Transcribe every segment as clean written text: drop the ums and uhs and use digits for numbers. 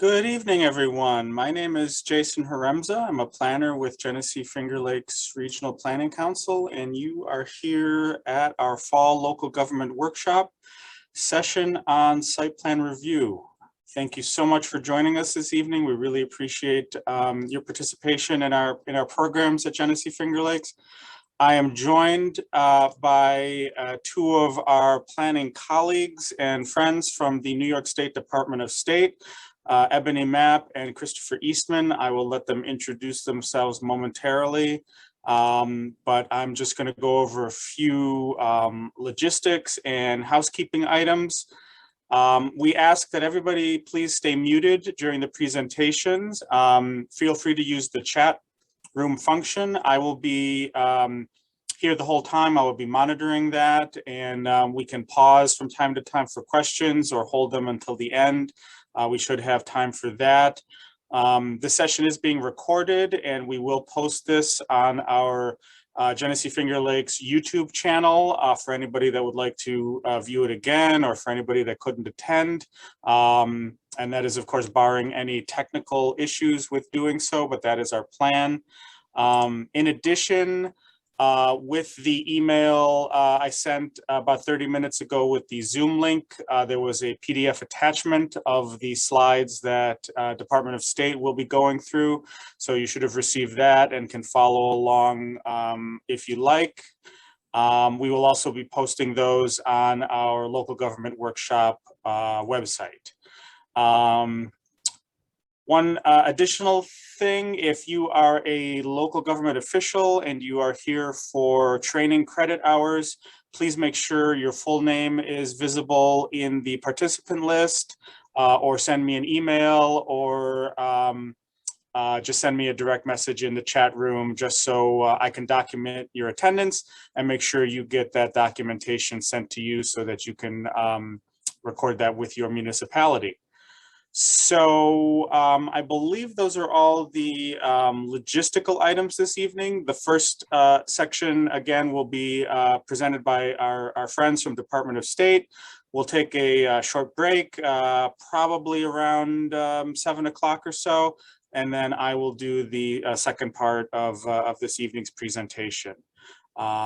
Good evening, everyone. My name is Jason Haremza. I'm a planner with Genesee Finger Lakes Regional Planning Council, and you are here at our fall local government workshop session on site plan review. Thank you so much for joining us this evening. We really appreciate your participation in our programs at Genesee Finger Lakes. I am joined by two of our planning colleagues and friends from the New York State Department of State, Ebony Mapp and Christopher Eastman. I will let them introduce themselves momentarily, but I'm just going to go over a few logistics and housekeeping items. We ask that everybody please stay muted during the presentations. Feel free to use the chat room function. I will be here the whole time. I will be monitoring that, and we can pause from time to time for questions or hold them until the end. We should have time for that. The session is being recorded, and we will post this on our Genesee Finger Lakes YouTube channel for anybody that would like to view it again, or for anybody that couldn't attend. And that is, of course, barring any technical issues with doing so, but that is our plan. In addition, with the email I sent about 30 minutes ago with the Zoom link, there was a PDF attachment of the slides that Department of State will be going through. So you should have received that and can follow along if you like. We will also be posting those on our local government workshop website. One additional thing, if you are a local government official and you are here for training credit hours, please make sure your full name is visible in the participant list, or send me an email, or just send me a direct message in the chat room, just so I can document your attendance and make sure you get that documentation sent to you so that you can record that with your municipality. So I believe those are all the logistical items this evening. The first section, again, will be presented by our friends from Department of State. We'll take a short break, probably around 7 o'clock or so, and then I will do the second part of this evening's presentation.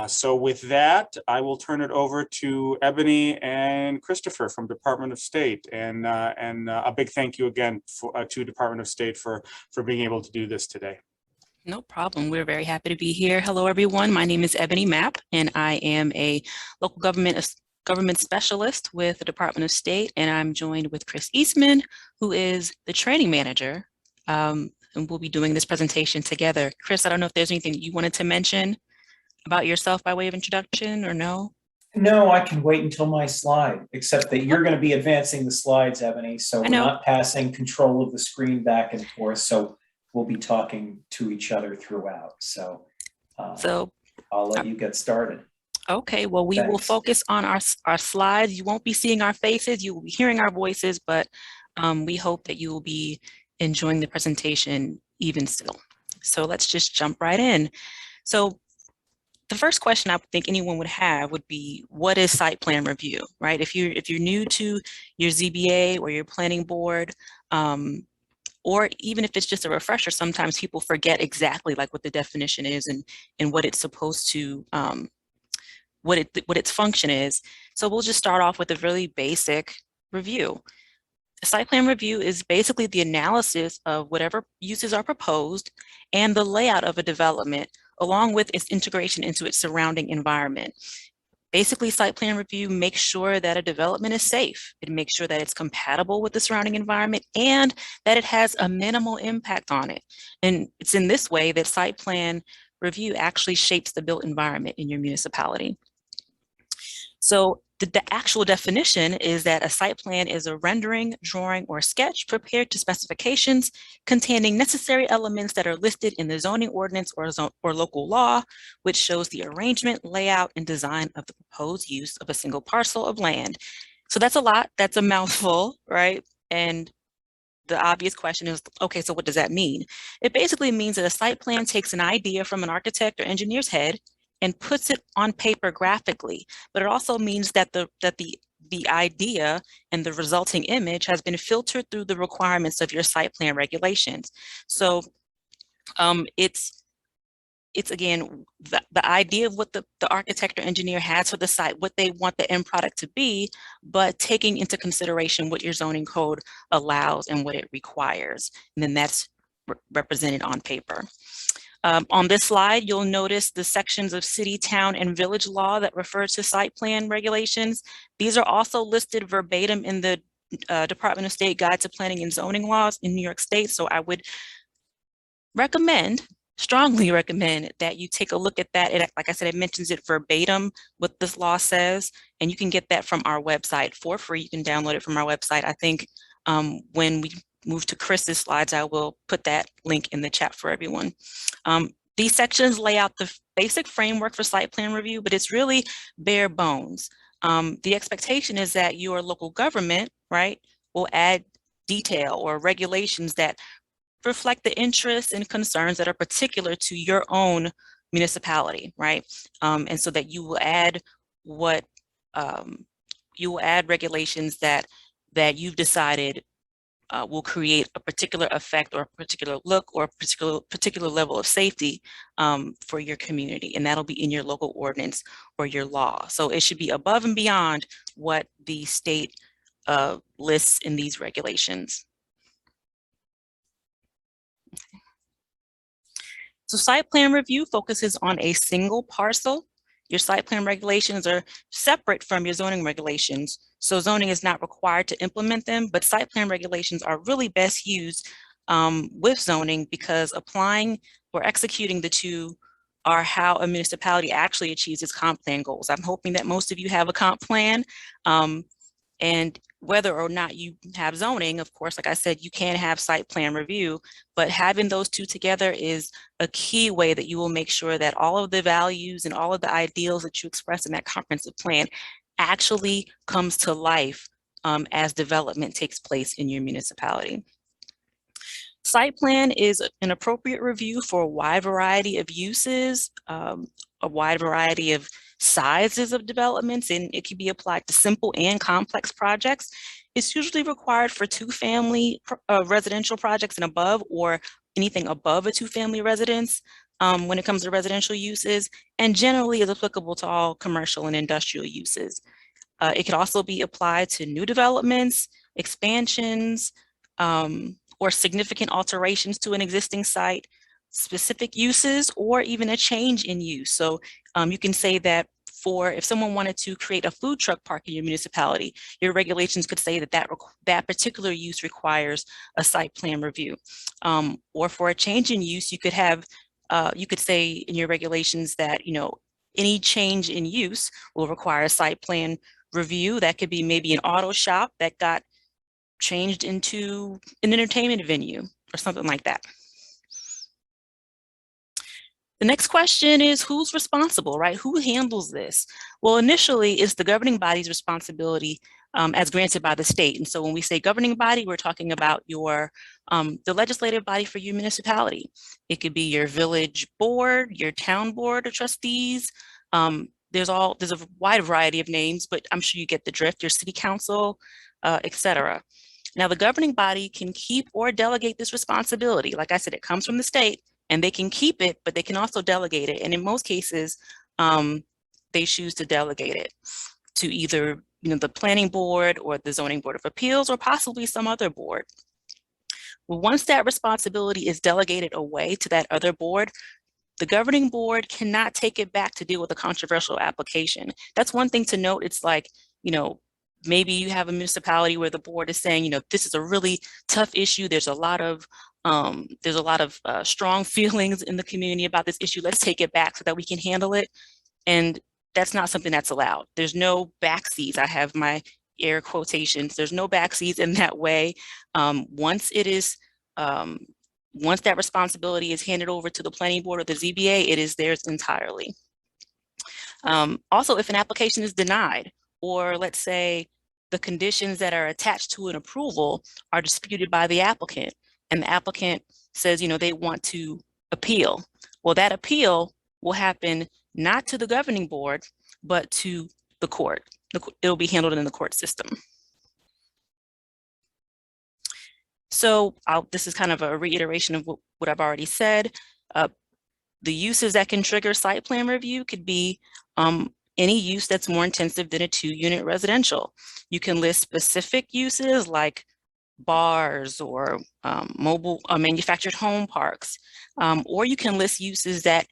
So with that, I will turn it over to Ebony and Christopher from Department of State, and a big thank you again to Department of State for being able to do this today. No problem. We're very happy to be here. Hello, everyone. My name is Ebony Mapp, and I am a local government specialist with the Department of State, and I'm joined with Chris Eastman, who is the training manager, and we'll be doing this presentation together. Chris, I don't know if there's anything you wanted to mention about yourself by way of introduction, or no? No, I can wait until my slide, except that you're going to be advancing the slides, Ebony, so we're not passing control of the screen back and forth, so we'll be talking to each other throughout. So I'll let you get started. Okay, well, we will focus on our slides. You won't be seeing our faces, you will be hearing our voices, but we hope that you will be enjoying the presentation even still. So let's just jump right in. So the first question I think anyone would have would be, what is site plan review, right? If you're new to your ZBA or your planning board, or even if it's just a refresher, sometimes people forget exactly like what the definition is and what it's supposed to, what its function is. So we'll just start off with a really basic review. A site plan review is basically the analysis of whatever uses are proposed and the layout of a development, along with its integration into its surrounding environment. Basically, site plan review makes sure that a development is safe. It makes sure that it's compatible with the surrounding environment and that it has a minimal impact on it. And it's in this way that site plan review actually shapes the built environment in your municipality. So the actual definition is that a site plan is a rendering, drawing, or sketch prepared to specifications containing necessary elements that are listed in the zoning ordinance or local law, which shows the arrangement, layout, and design of the proposed use of a single parcel of land. So that's a lot, that's a mouthful, right? And the obvious question is, okay, so what does that mean? It basically means that a site plan takes an idea from an architect or engineer's head and puts it on paper graphically, but it also means that the the idea and the resulting image has been filtered through the requirements of your site plan regulations. So it's again, the idea of what the architect or engineer has for the site, what they want the end product to be, but taking into consideration what your zoning code allows and what it requires. And then that's represented on paper. On this slide, you'll notice the sections of city, town, and village law that refer to site plan regulations. These are also listed verbatim in the Department of State Guide to Planning and Zoning Laws in New York State. So I would strongly recommend that you take a look at that. Like I said, it mentions it verbatim what this law says, and you can get that from our website for free. You can download it from our website. I think when we move to Chris's slides, I will put that link in the chat for everyone. These sections lay out the basic framework for site plan review, but it's really bare bones. The expectation is that your local government, right, will add detail or regulations that reflect the interests and concerns that are particular to your own municipality, right? And so that you will add regulations that you've decided will create a particular effect or a particular look or a particular level of safety for your community. And that'll be in your local ordinance or your law. So it should be above and beyond what the state lists in these regulations. So site plan review focuses on a single parcel. Your site plan regulations are separate from your zoning regulations. So zoning is not required to implement them, but site plan regulations are really best used with zoning because applying or executing the two are how a municipality actually achieves its comp plan goals. I'm hoping that most of you have a comp plan. And whether or not you have zoning, of course, like I said, you can have site plan review, but having those two together is a key way that you will make sure that all of the values and all of the ideals that you express in that comprehensive plan actually comes to life as development takes place in your municipality. Site plan is an appropriate review for a wide variety of uses, a wide variety of sizes of developments, and it can be applied to simple and complex projects. It's usually required for two-family residential projects and above, or anything above a two-family residence when it comes to residential uses, and generally is applicable to all commercial and industrial uses. It can also be applied to new developments, expansions, or significant alterations to an existing site, specific uses, or even a change in use. So you can say that if someone wanted to create a food truck park in your municipality, your regulations could say that that particular use requires a site plan review. Or for a change in use, you could say in your regulations that, any change in use will require a site plan review. That could be maybe an auto shop that got changed into an entertainment venue or something like that. The next question is, who's responsible, right? Who handles this? Well, initially, it's the governing body's responsibility as granted by the state. And so when we say governing body, we're talking about the legislative body for your municipality. It could be your village board, your town board of trustees. There's a wide variety of names, but I'm sure you get the drift, your city council, etc. Now, the governing body can keep or delegate this responsibility. Like I said, it comes from the state, and they can keep it, but they can also delegate it. And in most cases, they choose to delegate it to either the planning board or the zoning board of appeals, or possibly some other board. Well, once that responsibility is delegated away to that other board, the governing board cannot take it back to deal with a controversial application. That's one thing to note. It's like, maybe you have a municipality where the board is saying, this is a really tough issue. There's a lot of strong feelings in the community about this issue. Let's take it back so that we can handle it. And that's not something that's allowed. There's no backseas. I have my air quotations. There's no backseas in that way. Once that responsibility is handed over to the planning board or the ZBA, it is theirs entirely. Also, if an application is denied, or let's say the conditions that are attached to an approval are disputed by the applicant, and the applicant says, they want to appeal. Well, that appeal will happen not to the governing board, but to the court. it'll be handled in the court system. So this is kind of a reiteration of what I've already said. The uses that can trigger site plan review could be any use that's more intensive than a 2-unit residential. You can list specific uses like bars or mobile manufactured home parks, or you can list uses that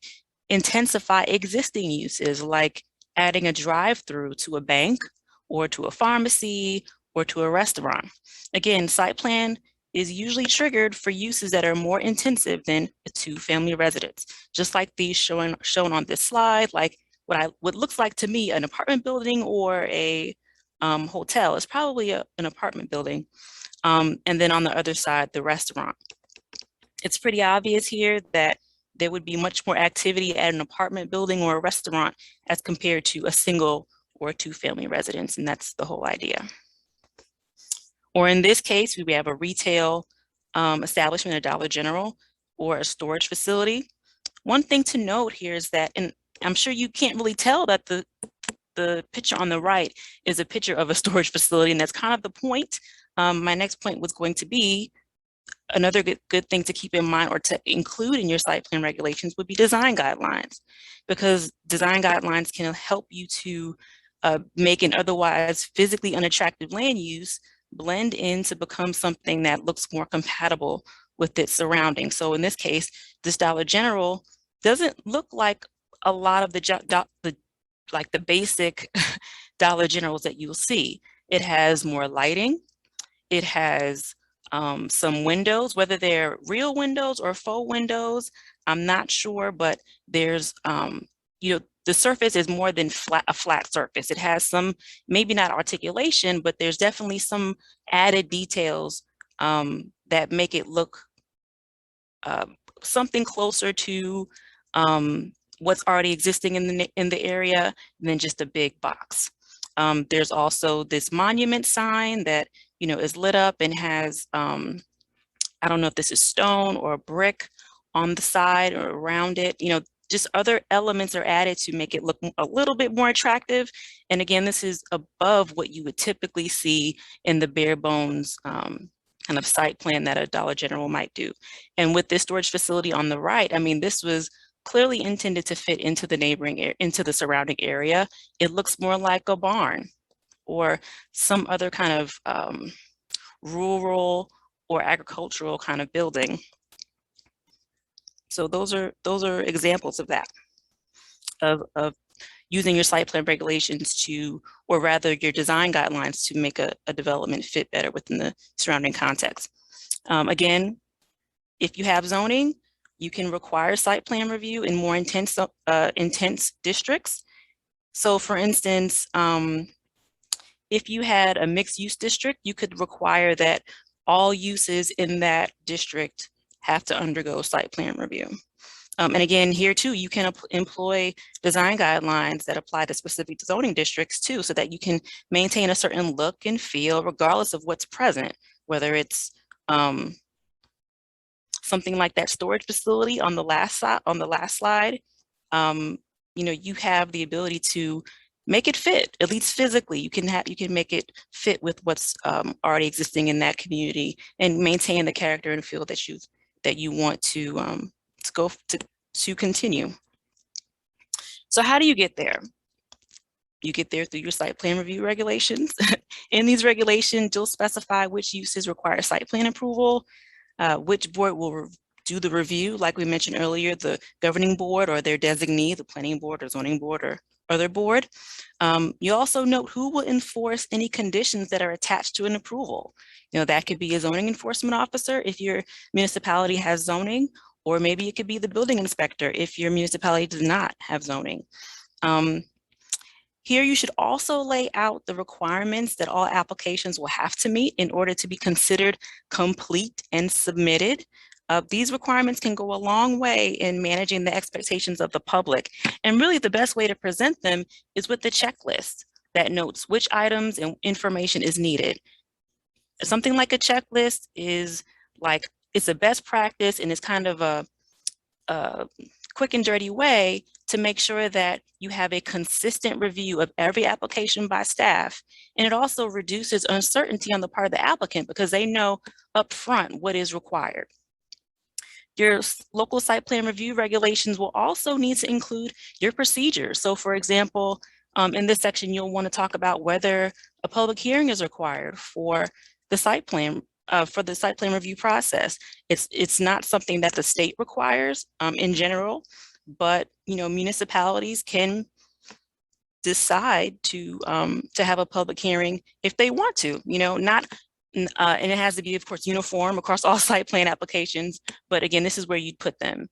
intensify existing uses like adding a drive-through to a bank or to a pharmacy or to a restaurant. Again, site plan is usually triggered for uses that are more intensive than a 2-family residence. Just like these shown on this slide, like what looks like to me an apartment building or a hotel is probably an apartment building. And then on the other side, the restaurant. It's pretty obvious here that there would be much more activity at an apartment building or a restaurant as compared to a single or a 2-family residence, and that's the whole idea. Or in this case, we have a retail establishment, a Dollar General, or a storage facility. One thing to note here is that, and I'm sure you can't really tell that the picture on the right is a picture of a storage facility, and that's kind of the point. My next point was going to be another good thing to keep in mind or to include in your site plan regulations would be design guidelines, because design guidelines can help you to make an otherwise physically unattractive land use blend in to become something that looks more compatible with its surroundings. So in this case, this Dollar General doesn't look like a lot of the basic Dollar Generals that you'll see. It has more lighting. It has some windows, whether they're real windows or faux windows, I'm not sure, but there's, the surface is more than a flat surface. It has some, maybe not articulation, but there's definitely some added details that make it look something closer to what's already existing in the area than just a big box. There's also this monument sign that is lit up and has, I don't know if this is stone or brick on the side or around it, just other elements are added to make it look a little bit more attractive. And again, this is above what you would typically see in the bare bones kind of site plan that a Dollar General might do. And with this storage facility on the right, I mean, this was clearly intended to fit into the surrounding area. It looks more like a barn or some other kind of rural or agricultural kind of building. So those are examples of that, of using your site plan regulations to, or rather your design guidelines to make a development fit better within the surrounding context. Again, if you have zoning, you can require site plan review in more intense districts. So for instance, if you had a mixed use district, you could require that all uses in that district have to undergo site plan review. And again, here too, you can employ design guidelines that apply to specific zoning districts too, so that you can maintain a certain look and feel regardless of what's present, whether it's something like that storage facility on the last slide. You have the ability to make it fit, at least physically. You can make it fit with what's already existing in that community and maintain the character and feel that you want to continue. So how do you get there? You get there through your site plan review regulations. In these regulations, you'll specify which uses require site plan approval, which board will do the review, like we mentioned earlier, the governing board or their designee, the planning board or zoning board or other board. You also note who will enforce any conditions that are attached to an approval. That could be a zoning enforcement officer if your municipality has zoning, or maybe it could be the building inspector if your municipality does not have zoning. Here you should also lay out the requirements that all applications will have to meet in order to be considered complete and submitted. These requirements can go a long way in managing the expectations of the public. And really the best way to present them is with the checklist that notes which items and information is needed. Something like a checklist is like, it's a best practice and it's kind of a quick and dirty way to make sure that you have a consistent review of every application by staff. And it also reduces uncertainty on the part of the applicant because they know upfront what is required. Your local site plan review regulations will also need to include your procedures. So for example, in this section, you'll want to talk about whether a public hearing is required for the site plan review process. It's not something that the state requires in general, but municipalities can decide to have a public hearing if they want to. And it has to be, of course, uniform across all site plan applications. But again, this is where you'd put them.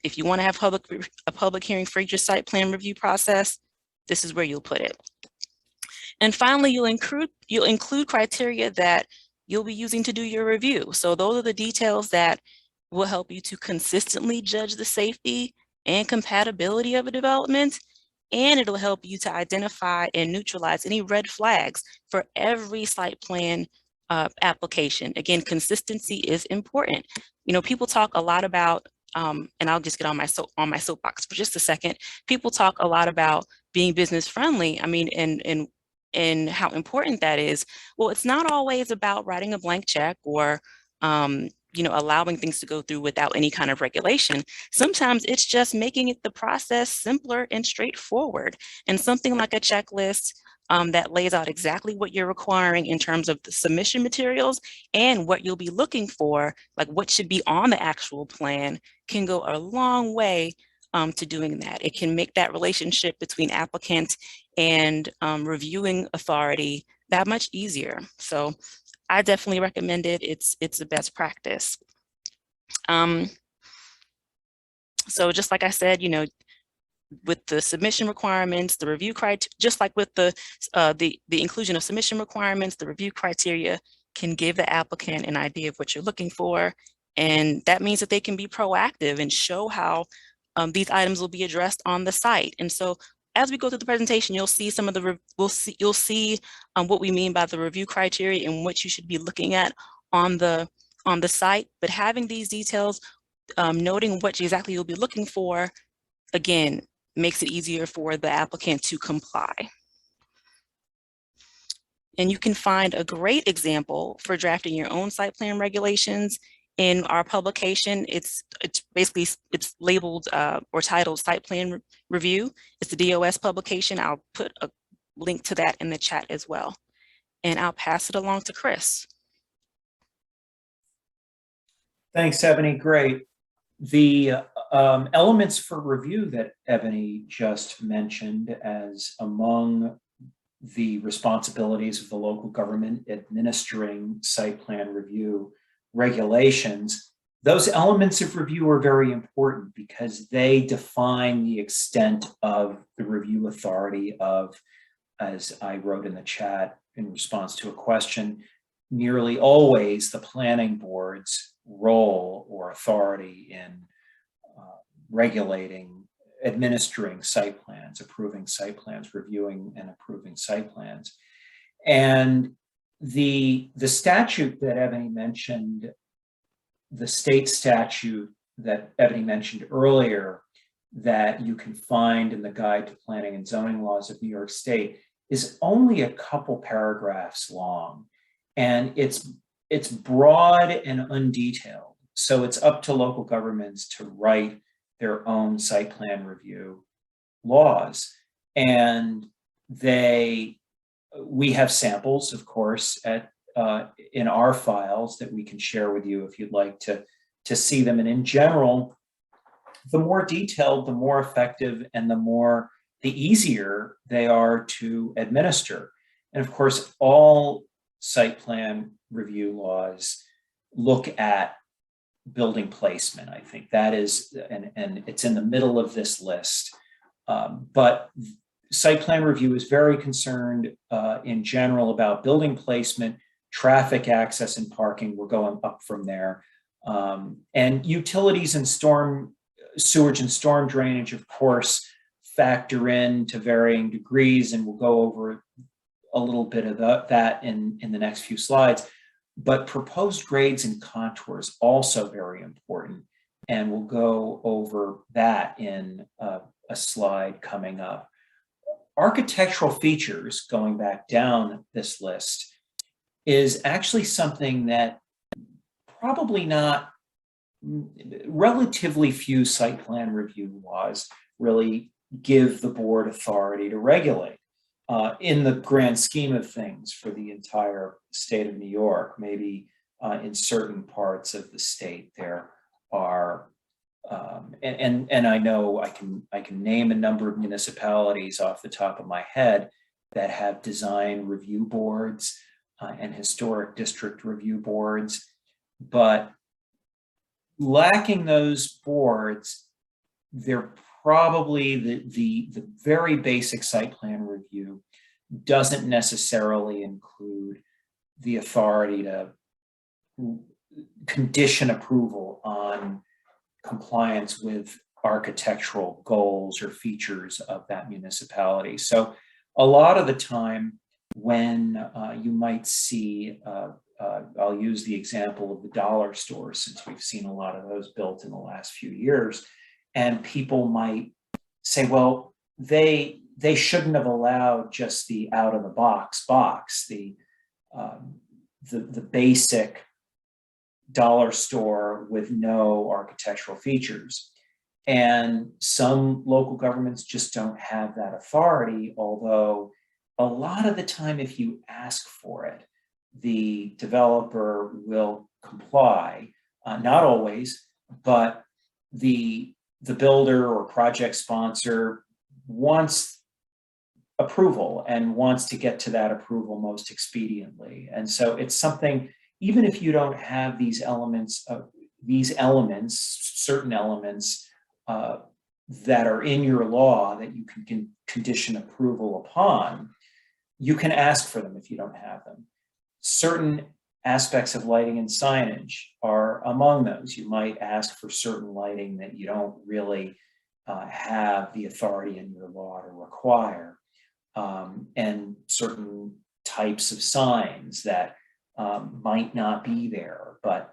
If you want to have a public hearing for each site plan review process, this is where you'll put it. And finally, you'll include criteria that you'll be using to do your review. So those are the details that will help you to consistently judge the safety and compatibility of a development. And it'll help you to identify and neutralize any red flags for every site plan application. Again, consistency is important. People talk a lot about, and I'll just get on my soapbox for just a second. People talk a lot about being business friendly. I mean, and how important that is. Well, it's not always about writing a blank check or, allowing things to go through without any kind of regulation. Sometimes it's just making the process simpler and straightforward. And something like a checklist that lays out exactly what you're requiring in terms of the submission materials and what you'll be looking for, like what should be on the actual plan, can go a long way to doing that. It can make that relationship between applicant and reviewing authority that much easier. So I definitely recommend it. It's the best practice. So just like I said, with the submission requirements, the review criteria, just like with the inclusion of submission requirements, the review criteria can give the applicant an idea of what you're looking for. And that means that they can be proactive and show how these items will be addressed on the site. And so as we go through the presentation, you'll see some of the, you'll see what we mean by the review criteria and what you should be looking at on the site. But having these details, noting what exactly you'll be looking for, again, makes it easier for the applicant to comply. And you can find a great example for drafting your own site plan regulations in our publication. It's basically, it's labeled or titled Site Plan Review. It's the DOS publication. I'll put a link to that in the chat as well. And I'll pass it along to Chris. Thanks, Ebony. Great. The elements for review that Ebony just mentioned as among the responsibilities of the local government administering site plan review regulations, those elements of review are very important because they define the extent of the review authority of, as I wrote in the chat in response to a question, nearly always the planning board's role or authority in regulating, administering site plans, approving site plans, reviewing and approving site plans. And the statute that Ebony mentioned, the state statute that Ebony mentioned earlier that you can find in the Guide to Planning and Zoning Laws of New York State is only a couple paragraphs long. And it's broad and undetailed. So it's up to local governments to write their own site plan review laws. And we have samples, of course, in our files that we can share with you if you'd like to see them. And in general, the more detailed, the more effective, and the easier they are to administer. And of course, all site plan review laws look at building placement. I think that is, and it's in the middle of this list. But site plan review is very concerned in general about building placement, traffic access and parking. We're going up from there. And utilities and sewage and storm drainage, of course, factor in to varying degrees, and we'll go over a little bit of that in the next few slides. But proposed grades and contours also very important and we'll go over that in a slide coming up. Architectural features, going back down this list, is actually something that probably not, relatively few site plan review laws really give the board authority to regulate. In the grand scheme of things for the entire state of New York, maybe in certain parts of the state there are, and I know I can name a number of municipalities off the top of my head that have design review boards and historic district review boards, but lacking those boards, they're probably the very basic site plan review doesn't necessarily include the authority to condition approval on compliance with architectural goals or features of that municipality. So a lot of the time when you might see, I'll use the example of the dollar store, since we've seen a lot of those built in the last few years, and people might say, well, they shouldn't have allowed just the out of the box, the basic dollar store with no architectural features. And some local governments just don't have that authority, although a lot of the time, if you ask for it, the developer will comply. Not always, but the builder or project sponsor wants approval and wants to get to that approval most expediently. And so it's something, even if you don't have these elements, certain elements that are in your law that you can condition approval upon, you can ask for them if you don't have them. Certain aspects of lighting and signage are among those. You might ask for certain lighting that you don't really have the authority in your law to require, and certain types of signs that might not be there. But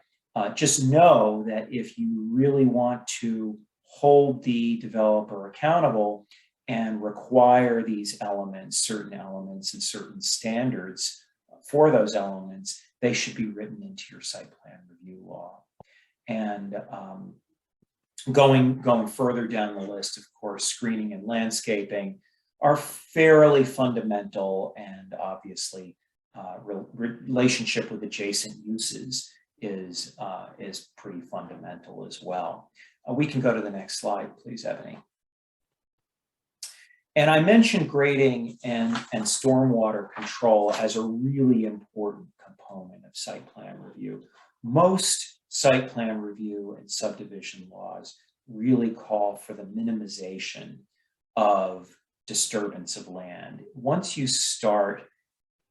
just know that if you really want to hold the developer accountable and require these elements, certain elements and certain standards for those elements, they should be written into your site plan review law. And going further down the list, of course, screening and landscaping are fairly fundamental, and obviously relationship with adjacent uses is pretty fundamental as well. We can go to the next slide, please, Ebony. And I mentioned grading and stormwater control as a really important component of site plan review. Most site plan review and subdivision laws really call for the minimization of disturbance of land. Once you start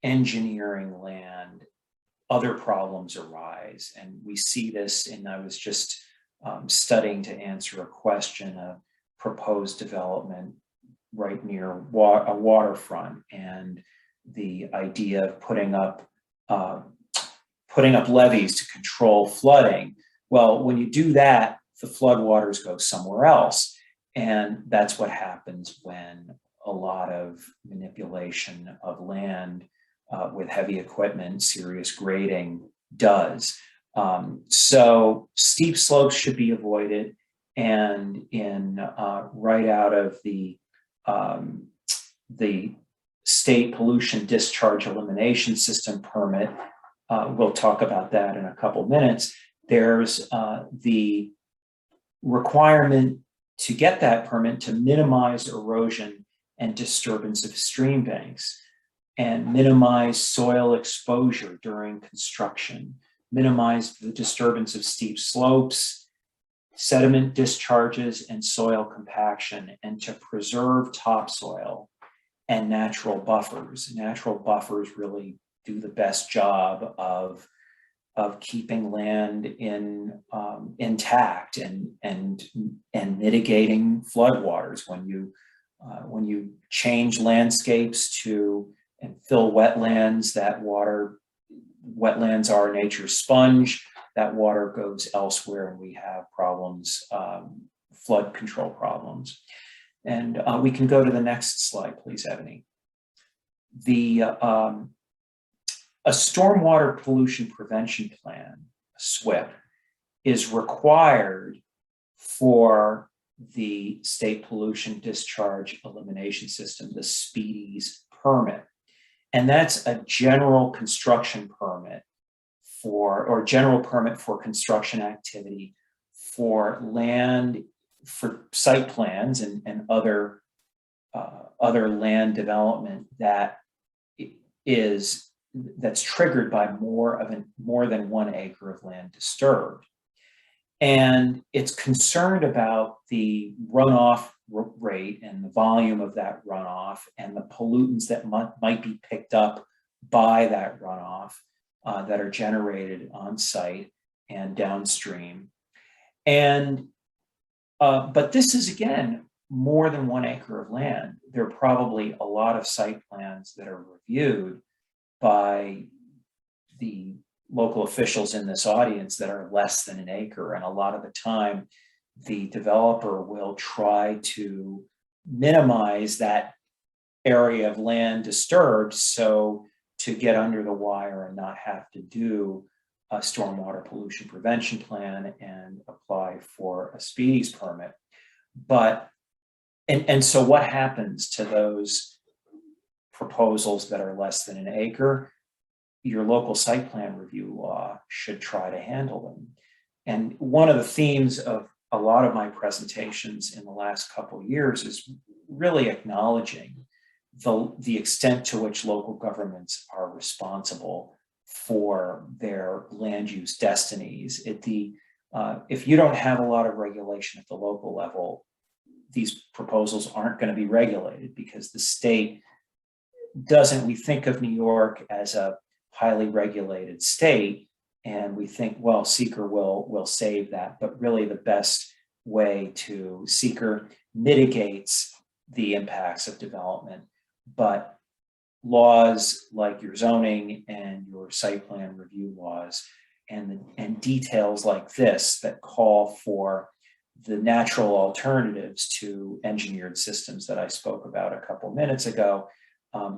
engineering land, other problems arise. And we see this, and I was just studying to answer a question, a proposed development right near a waterfront, and the idea of putting up levees to control flooding. Well, when you do that, the floodwaters go somewhere else. And that's what happens when a lot of manipulation of land with heavy equipment, serious grading does. So steep slopes should be avoided. And in right out of the state pollution discharge elimination system permit, we'll talk about that in a couple minutes. There's the requirement to get that permit to minimize erosion and disturbance of stream banks, and minimize soil exposure during construction, minimize the disturbance of steep slopes, sediment discharges, and soil compaction, and to preserve topsoil and natural buffers. Natural buffers really do the best job of keeping land intact and mitigating floodwaters. When you change landscapes and fill wetlands, wetlands are nature's sponge. that water goes elsewhere and we have problems, flood control problems. And we can go to the next slide, please, Ebony. A stormwater pollution prevention plan, SWIP, is required for the State Pollution Discharge Elimination System, the SPEEDIES permit. And that's a general construction permit or general permit for construction activity for land, for site plans and other land development that's triggered by more than 1 acre of land disturbed. And it's concerned about the runoff rate and the volume of that runoff and the pollutants that might be picked up by that runoff that are generated on site and downstream. And but this is, again, more than 1 acre of land. There are probably a lot of site plans that are reviewed by the local officials in this audience that are less than 1 acre. And a lot of the time, the developer will try to minimize that area of land disturbed so to get under the wire and not have to do a stormwater pollution prevention plan and apply for a SPEEDIES permit. But, and so what happens to those proposals that are less than 1 acre? Your local site plan review law should try to handle them. And one of the themes of a lot of my presentations in the last couple of years is really acknowledging the extent to which local governments are responsible for their land use destinies. If you don't have a lot of regulation at the local level, these proposals aren't going to be regulated because the state doesn't. We think of New York as a highly regulated state, and we think, well, seeker will save that, but really the best way to seeker mitigates the impacts of development. But laws like your zoning and your site plan review laws and details like this that call for the natural alternatives to engineered systems that I spoke about a couple minutes ago.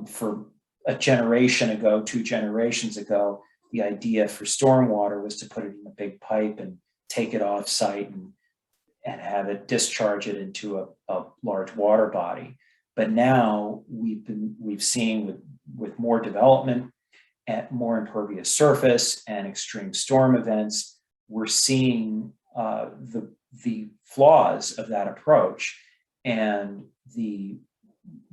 For a generation ago, 2 generations ago, the idea for stormwater was to put it in a big pipe and take it off site and have it discharge it into a large water body. But now we've seen with more development at more impervious surface and extreme storm events, we're seeing the flaws of that approach, and the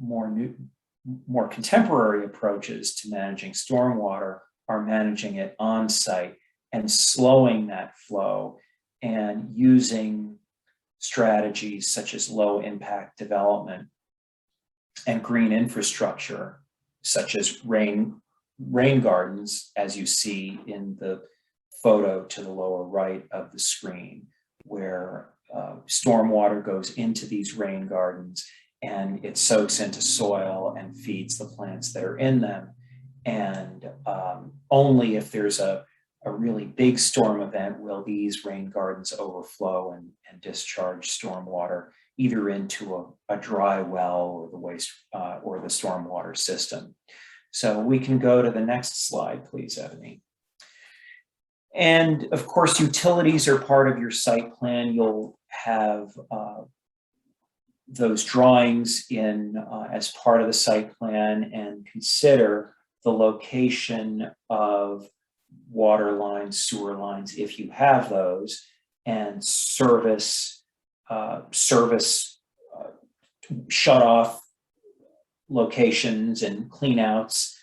more contemporary approaches to managing stormwater are managing it on site and slowing that flow and using strategies such as low impact development and green infrastructure, such as rain gardens, as you see in the photo to the lower right of the screen, where stormwater goes into these rain gardens and it soaks into soil and feeds the plants that are in them. And only if there's a really big storm event will these rain gardens overflow and discharge stormwater either into a dry well or the waste or the stormwater system. So we can go to the next slide, please, Ebony. And of course, utilities are part of your site plan. You'll have those drawings in as part of the site plan, and consider the location of water lines, sewer lines, if you have those, and service shut off locations and cleanouts,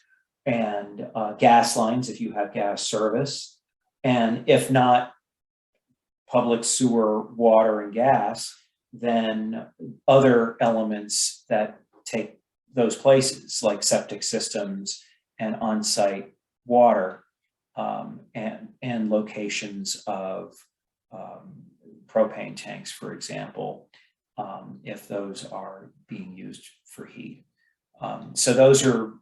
and gas lines if you have gas service, and if not public sewer, water, and gas, then other elements that take those places like septic systems and on-site water, and locations of propane tanks, for example, if those are being used for heat. So those are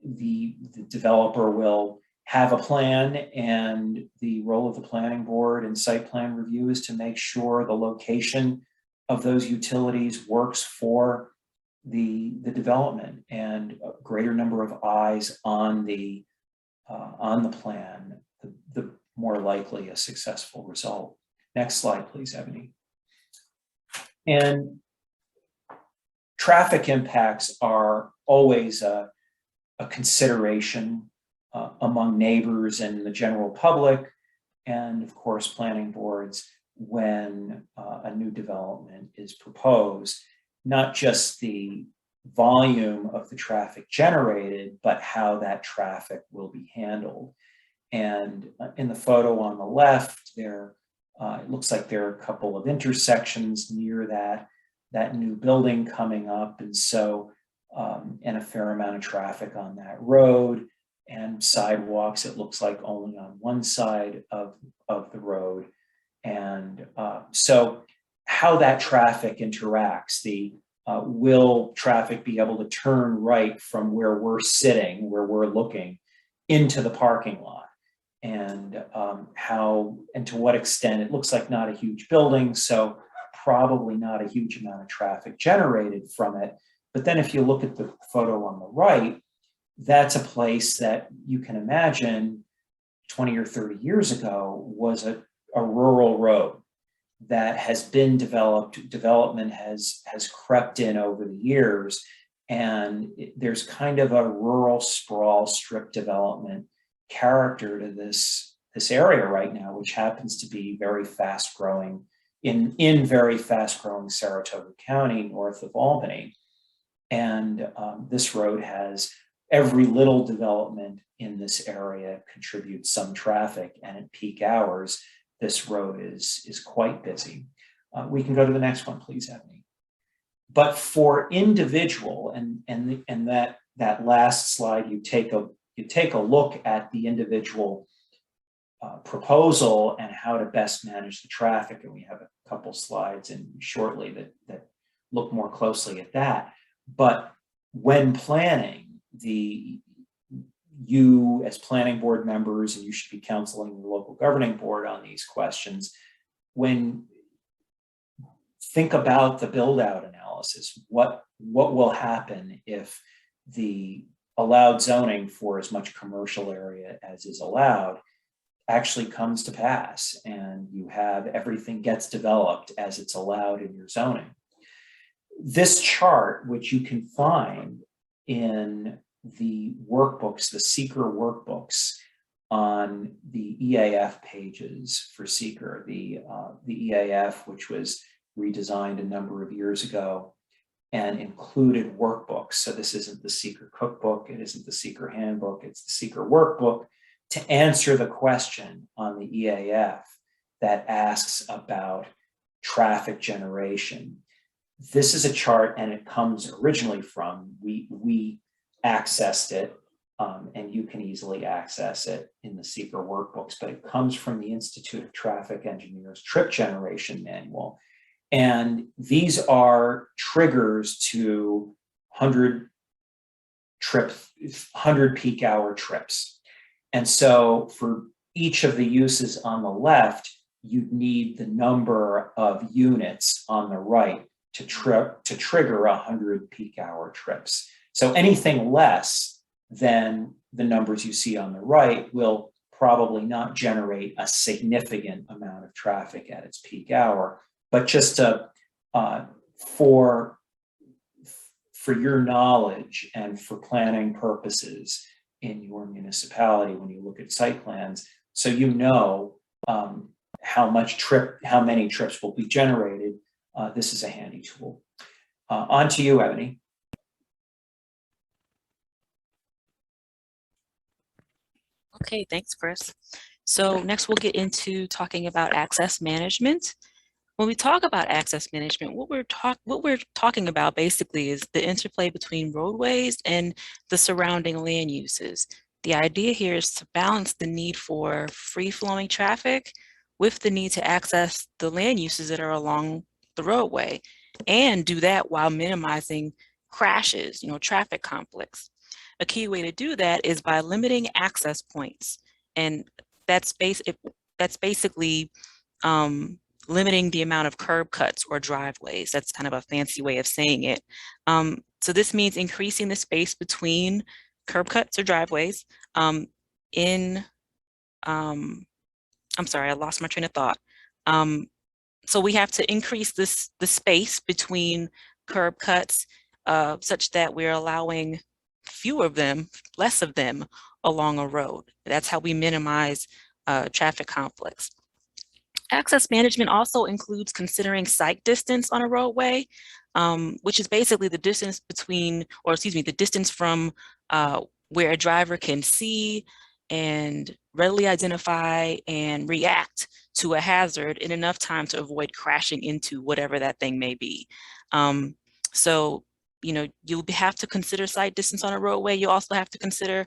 the developer will have a plan, and the role of the planning board and site plan review is to make sure the location of those utilities works for the development, and a greater number of eyes on the plan, the more likely a successful result. Next slide, please, Ebony. And traffic impacts are always a consideration among neighbors and the general public, and of course planning boards, when a new development is proposed. Not just the volume of the traffic generated, but how that traffic will be handled. And in the photo on the left there, it looks like there are a couple of intersections near that new building coming up, and so and a fair amount of traffic on that road, and sidewalks, it looks like only on one side of the road. And so how that traffic interacts, will traffic be able to turn right from where we're sitting, where we're looking, into the parking lot? And how and to what extent, it looks like not a huge building, so probably not a huge amount of traffic generated from it. But then if you look at the photo on the right, that's a place that you can imagine 20 or 30 years ago was a rural road that has been developed. Development has crept in over the years, and there's kind of a rural sprawl strip development character to this area right now, which happens to be very fast growing in very fast growing Saratoga County, north of Albany. And this road has every little development in this area contributes some traffic, and at peak hours, this road is quite busy. We can go to the next one, please, Ebony. But for individual, and that last slide, you take a look at the individual proposal and how to best manage the traffic, and we have a couple slides in shortly that look more closely at that. But when planning, you as planning board members, and you should be counseling the local governing board on these questions, when think about the build out analysis, what will happen if the allowed zoning for as much commercial area as is allowed actually comes to pass, and you have everything gets developed as it's allowed in your zoning. This chart, which you can find in the workbooks, the seeker workbooks on the EAF pages for seeker, the EAF, which was redesigned a number of years ago and included workbooks. So this isn't the seeker cookbook, it isn't the seeker handbook, it's the seeker workbook to answer the question on the EAF that asks about traffic generation. This is a chart, and it comes originally from, we accessed it, and you can easily access it in the seeker workbooks, but it comes from the Institute of Traffic Engineers Trip Generation Manual. And these are triggers to 100 peak hour trips. And so for each of the uses on the left, you need the number of units on the right to trigger 100 peak hour trips. So anything less than the numbers you see on the right will probably not generate a significant amount of traffic at its peak hour. But just to, for your knowledge and for planning purposes in your municipality, when you look at site plans, so you know how many trips will be generated, this is a handy tool. On to you, Ebony. Okay, thanks, Chris. So next we'll get into talking about access management. When we talk about access management, what we're talking about basically is the interplay between roadways and the surrounding land uses. The idea here is to balance the need for free-flowing traffic with the need to access the land uses that are along the roadway, and do that while minimizing crashes, traffic conflicts. a key way to do that is by limiting access points. And that's basically limiting the amount of curb cuts or driveways. That's kind of a fancy way of saying it. So this means increasing the space between curb cuts or driveways I'm sorry, I lost my train of thought. So we have to increase the space between curb cuts such that we're allowing fewer of them, less of them along a road. That's how we minimize traffic conflicts. Access management also includes considering sight distance on a roadway, which is basically the distance between, or excuse me, the distance from where a driver can see and readily identify and react to a hazard in enough time to avoid crashing into whatever that thing may be. So, you know, you'll have to consider sight distance on a roadway. You also have to consider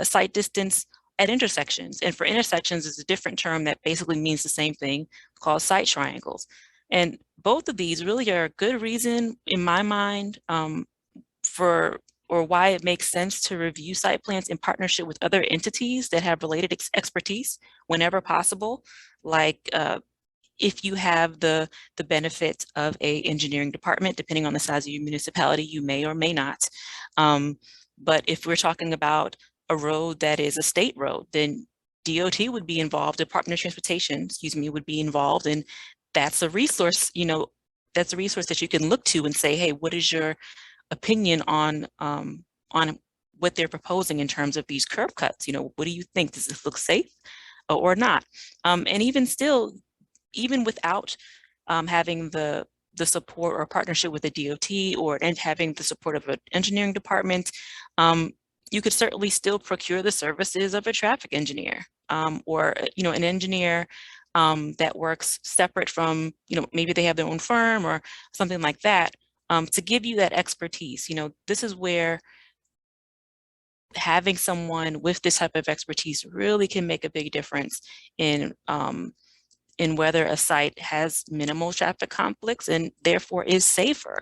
sight distance at intersections. And for intersections, is a different term that basically means the same thing, called sight triangles. And both of these really are a good reason, in my mind, or why it makes sense to review site plans in partnership with other entities that have related expertise whenever possible. Like if you have the benefit of an engineering department, depending on the size of your municipality, you may or may not. But if we're talking about a road that is a state road, then DOT would be involved, Department of Transportation, excuse me, would be involved. And that's a resource, you know, that's a resource that you can look to and say, hey, what is your opinion on what they're proposing in terms of these curb cuts? You know, what do you think? Does this look safe or not? And even still, even without having the support or partnership with the DOT and having the support of an engineering department, you could certainly still procure the services of a traffic engineer or, you know, an engineer that works separate from, you know, maybe they have their own firm or something like that, to give you that expertise. You know, this is where having someone with this type of expertise really can make a big difference in whether a site has minimal traffic conflicts and therefore is safer.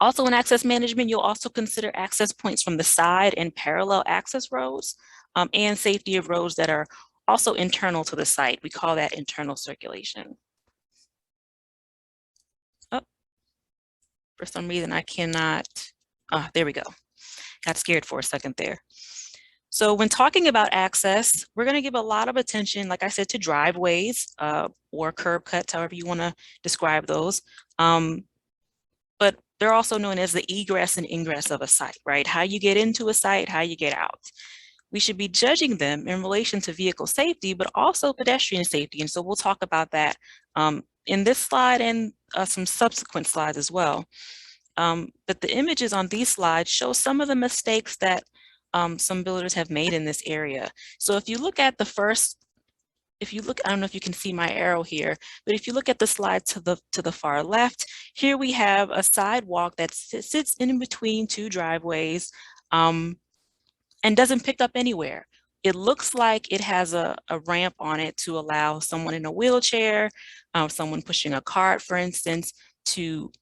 Also in access management, you'll also consider access points from the side and parallel access roads and safety of roads that are also internal to the site. We call that internal circulation. Oh, for some reason I cannot, there we go. Got scared for a second there. So when talking about access, we're going to give a lot of attention, like I said, to driveways or curb cuts, however you want to describe those. But they're also known as the egress and ingress of a site, right? How you get into a site, how you get out. We should be judging them in relation to vehicle safety, but also pedestrian safety. And so we'll talk about that in this slide and some subsequent slides as well. But the images on these slides show some of the mistakes that some builders have made in this area. So if you look at the first, I don't know if you can see my arrow here, but if you look at the slide to the far left, here we have a sidewalk that sits in between two driveways and doesn't pick up anywhere. It looks like it has a ramp on it to allow someone in a wheelchair, someone pushing a cart, for instance, to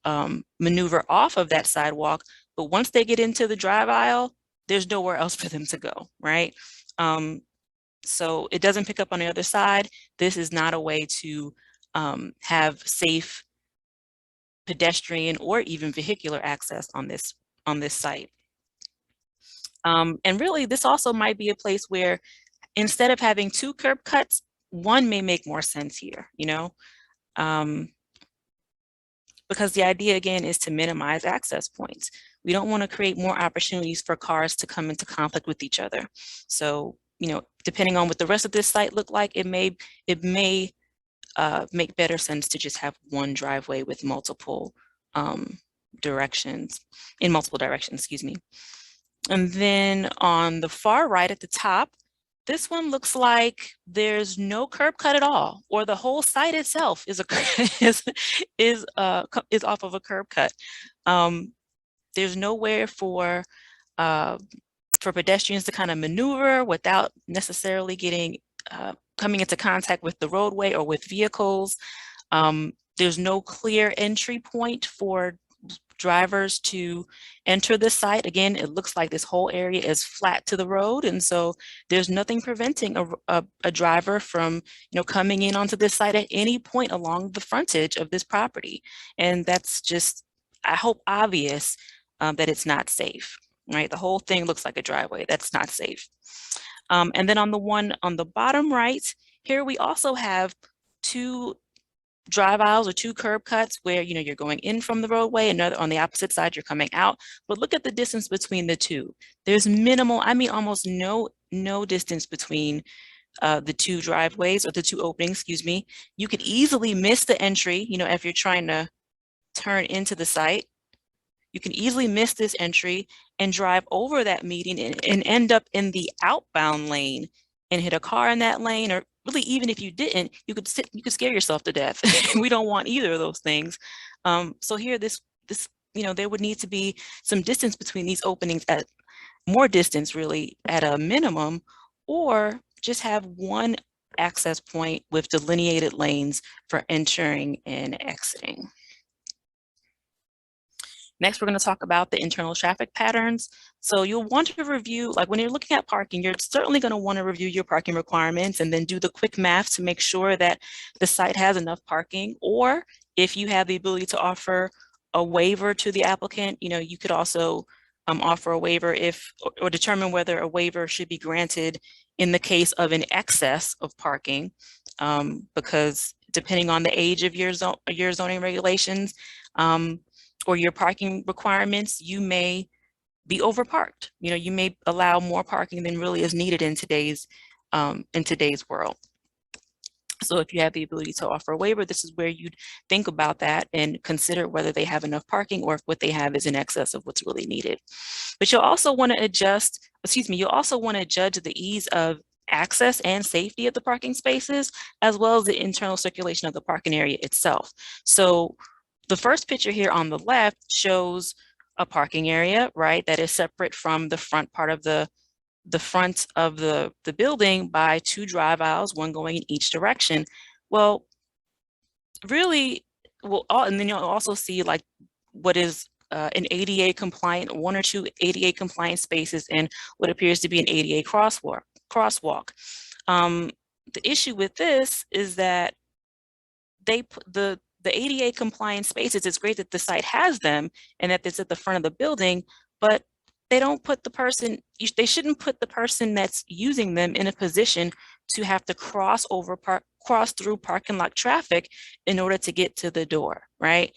maneuver off of that sidewalk. But once they get into the drive aisle, there's nowhere else for them to go, right? So it doesn't pick up on the other side. This is not a way to have safe pedestrian or even vehicular access on this site. And really, this also might be a place where instead of having two curb cuts, one may make more sense here, you know? Because the idea, again, is to minimize access points. We don't want to create more opportunities for cars to come into conflict with each other. So, you know, depending on what the rest of this site look like, it may make better sense to just have one driveway with multiple directions, excuse me. And then on the far right at the top, this one looks like there's no curb cut at all, or the whole site itself is off of a curb cut. There's nowhere for pedestrians to kind of maneuver without necessarily getting coming into contact with the roadway or with vehicles. There's no clear entry point for drivers to enter the site. Again, it looks like this whole area is flat to the road, and so there's nothing preventing a driver from, coming in onto this site at any point along the frontage of this property. And that's just, I hope, obvious that it's not safe, right? The whole thing looks like a driveway. That's not safe. And then on the one on the bottom right, here we also have two drive aisles or two curb cuts where, you're going in from the roadway, another on the opposite side, you're coming out. But look at the distance between the two. There's minimal, I mean, almost no distance between the two driveways, or the two openings, excuse me. You could easily miss the entry, if you're trying to turn into the site. You can easily miss this entry and drive over that median and end up in the outbound lane and hit a car in that lane, or really, even if you didn't, you could scare yourself to death. We don't want either of those things. So here, this there would need to be some distance between these openings, at more distance really at a minimum, or just have one access point with delineated lanes for entering and exiting. Next, we're going to talk about the internal traffic patterns. So you'll want to review, like when you're looking at parking, you're certainly going to want to review your parking requirements and then do the quick math to make sure that the site has enough parking. Or if you have the ability to offer a waiver to the applicant, you could also offer a waiver or determine whether a waiver should be granted in the case of an excess of parking, because depending on the age of your zoning regulations, or your parking requirements, you may be overparked. You may allow more parking than really is needed in today's world. So if you have the ability to offer a waiver, this is where you'd think about that and consider whether they have enough parking or if what they have is in excess of what's really needed. But you'll also want to you'll also want to judge the ease of access and safety of the parking spaces, as well as the internal circulation of the parking area itself. So the first picture here on the left shows a parking area, right, that is separate from the front part of the front of the building by two drive aisles, one going in each direction. Well, really, and then you'll also see like what is an ADA compliant, one or two ADA compliant spaces, and what appears to be an ADA crosswalk. The issue with this is that they put the ADA compliant spaces, it's great that the site has them and that it's at the front of the building, but they don't put the person, they shouldn't put the person that's using them in a position to have to cross through parking lot traffic in order to get to the door, right?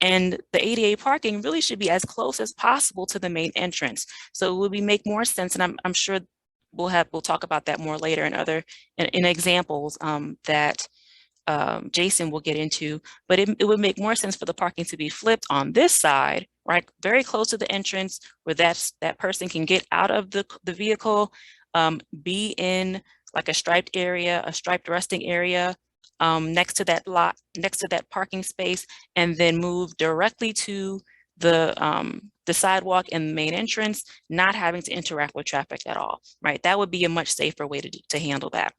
And the ADA parking really should be as close as possible to the main entrance. So it would make more sense, and I'm sure we'll talk about that more later in examples that Jason will get into, but it would make more sense for the parking to be flipped on this side, right, very close to the entrance, where that person can get out of the vehicle, be in like a striped area, a striped resting area next to that lot, next to that parking space, and then move directly to the sidewalk and the main entrance, not having to interact with traffic at all, right? That would be a much safer way to handle that.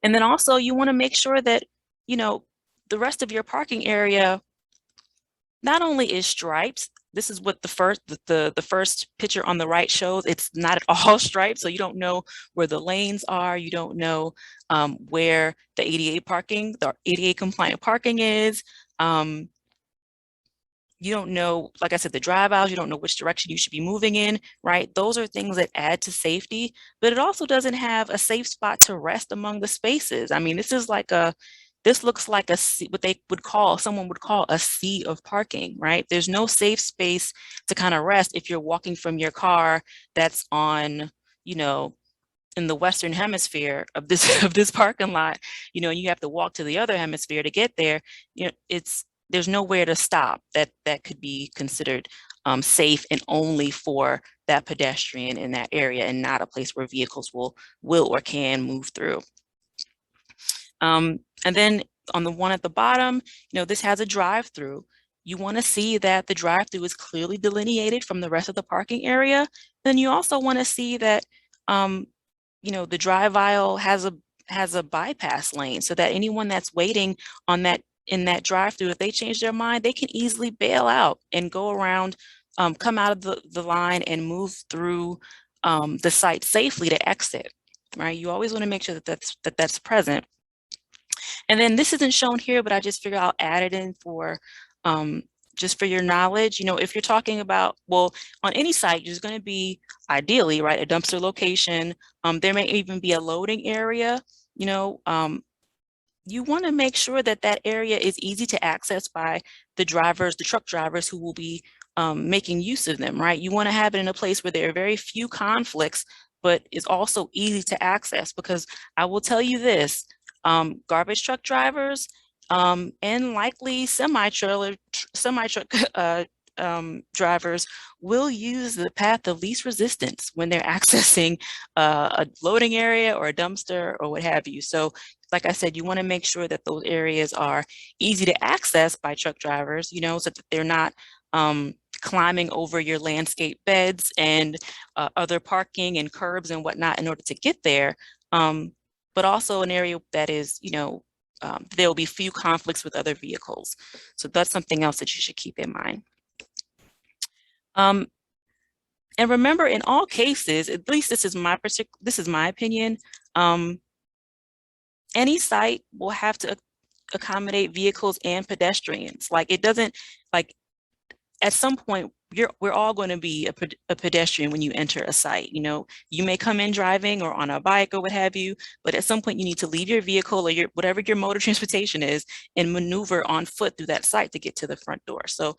And then also you want to make sure that, the rest of your parking area not only is striped. This is what the first picture on the right shows. It's not at all striped, so you don't know where the lanes are. You don't know where the ADA compliant parking is. You don't know, like I said, the drive aisles, you don't know which direction you should be moving in, right? Those are things that add to safety, but it also doesn't have a safe spot to rest among the spaces. I mean, this looks like someone would call a sea of parking, right? There's no safe space to kind of rest if you're walking from your car that's on, in the Western hemisphere of this parking lot, and you have to walk to the other hemisphere to get there. There's nowhere to stop that could be considered safe and only for that pedestrian in that area, and not a place where vehicles will or can move through. And then on the one at the bottom, this has a drive-through. You want to see that the drive-through is clearly delineated from the rest of the parking area. Then you also want to see that the drive aisle has a bypass lane, so that anyone that's waiting on that in that drive-through, if they change their mind, they can easily bail out and go around, come out of the line and move through the site safely to exit, right? You always want to make sure that that's present. And then this isn't shown here, but I just figured I'll add it in for just for your knowledge. You know, if you're talking about, well, on any site, there's going to be ideally, right, a dumpster location. There may even be a loading area. You know, you want to make sure that that area is easy to access by the drivers, the truck drivers who will be making use of them, right? You want to have it in a place where there are very few conflicts, but it's also easy to access, because I will tell you this, garbage truck drivers and likely semi-truck drivers will use the path of least resistance when they're accessing a loading area or a dumpster or what have you. So like I said, you want to make sure that those areas are easy to access by truck drivers, you know, so that they're not climbing over your landscape beds and other parking and curbs and whatnot in order to get there. But also an area that is, you know, there will be few conflicts with other vehicles. So that's something else that you should keep in mind. And remember, in all cases, at least this is my opinion, any site will have to accommodate vehicles and pedestrians. Like, it doesn't, like, at some point, we're all going to be a pedestrian when you enter a site. You know, you may come in driving or on a bike or what have you, but at some point you need to leave your vehicle or your whatever your mode of transportation is and maneuver on foot through that site to get to the front door. So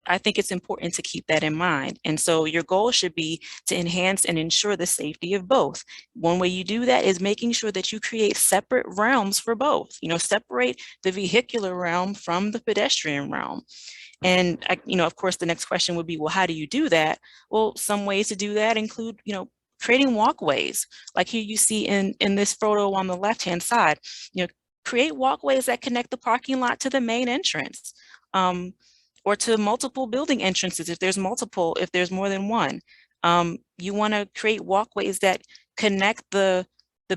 I think it's important to keep that in mind. And so your goal should be to enhance and ensure the safety of both. One way you do that is making sure that you create separate realms for both. You know, separate the vehicular realm from the pedestrian realm. And, you know, of course, the next question would be, well, how do you do that? Well, some ways to do that include, you know, creating walkways. Like here you see in this photo on the left-hand side, you know, create walkways that connect the parking lot to the main entrance, or to multiple building entrances if there's more than one. You want to create walkways that connect the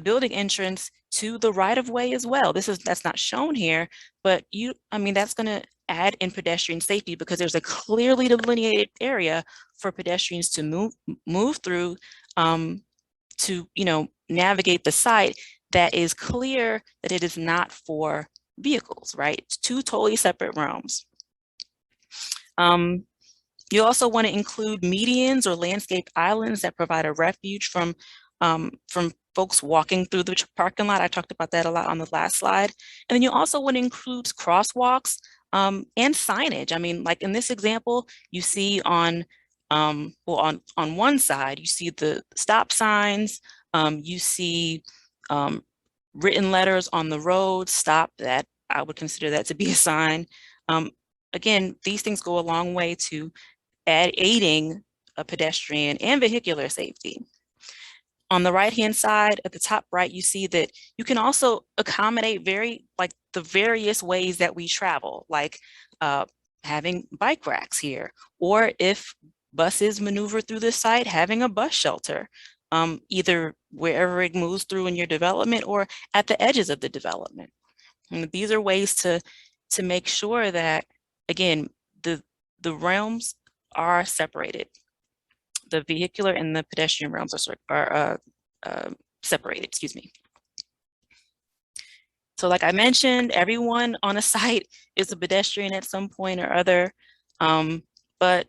building entrance to the right-of-way as well. That's not shown here, but that's going to add in pedestrian safety, because there's a clearly delineated area for pedestrians to move through, to, you know, navigate the site that is clear that it is not for vehicles, right? It's two totally separate realms. You also want to include medians or landscape islands that provide a refuge from folks walking through the parking lot. I talked about that a lot on the last slide. And then you also want to include crosswalks and signage. I mean, like in this example, you see on one side, you see the stop signs, you see written letters on the road, stop, that I would consider that to be a sign. Again, these things go a long way to aiding a pedestrian and vehicular safety. On the right-hand side, at the top right, you see that you can also accommodate the various ways that we travel, like having bike racks here, or if buses maneuver through the site, having a bus shelter, either wherever it moves through in your development or at the edges of the development. And these are ways to make sure that, again, the realms are separated. The vehicular and the pedestrian realms are separated, excuse me. So like I mentioned, everyone on a site is a pedestrian at some point or other. But,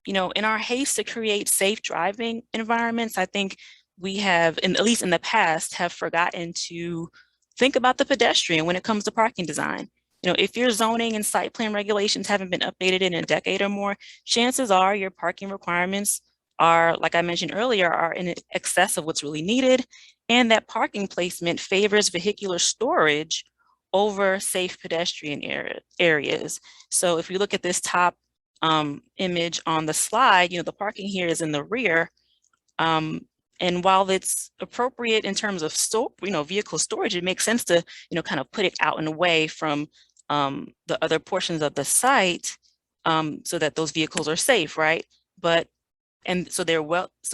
you know, in our haste to create safe driving environments, I think we have, at least in the past, have forgotten to think about the pedestrian when it comes to parking design. You know, if your zoning and site plan regulations haven't been updated in a decade or more, chances are your parking requirements are, like I mentioned earlier, are in excess of what's really needed, and that parking placement favors vehicular storage over safe pedestrian areas. So if you look at this top image on the slide, you know, the parking here is in the rear. And while it's appropriate in terms of vehicle storage, it makes sense to, you know, kind of put it out and away from the other portions of the site, so that those vehicles are safe, right? So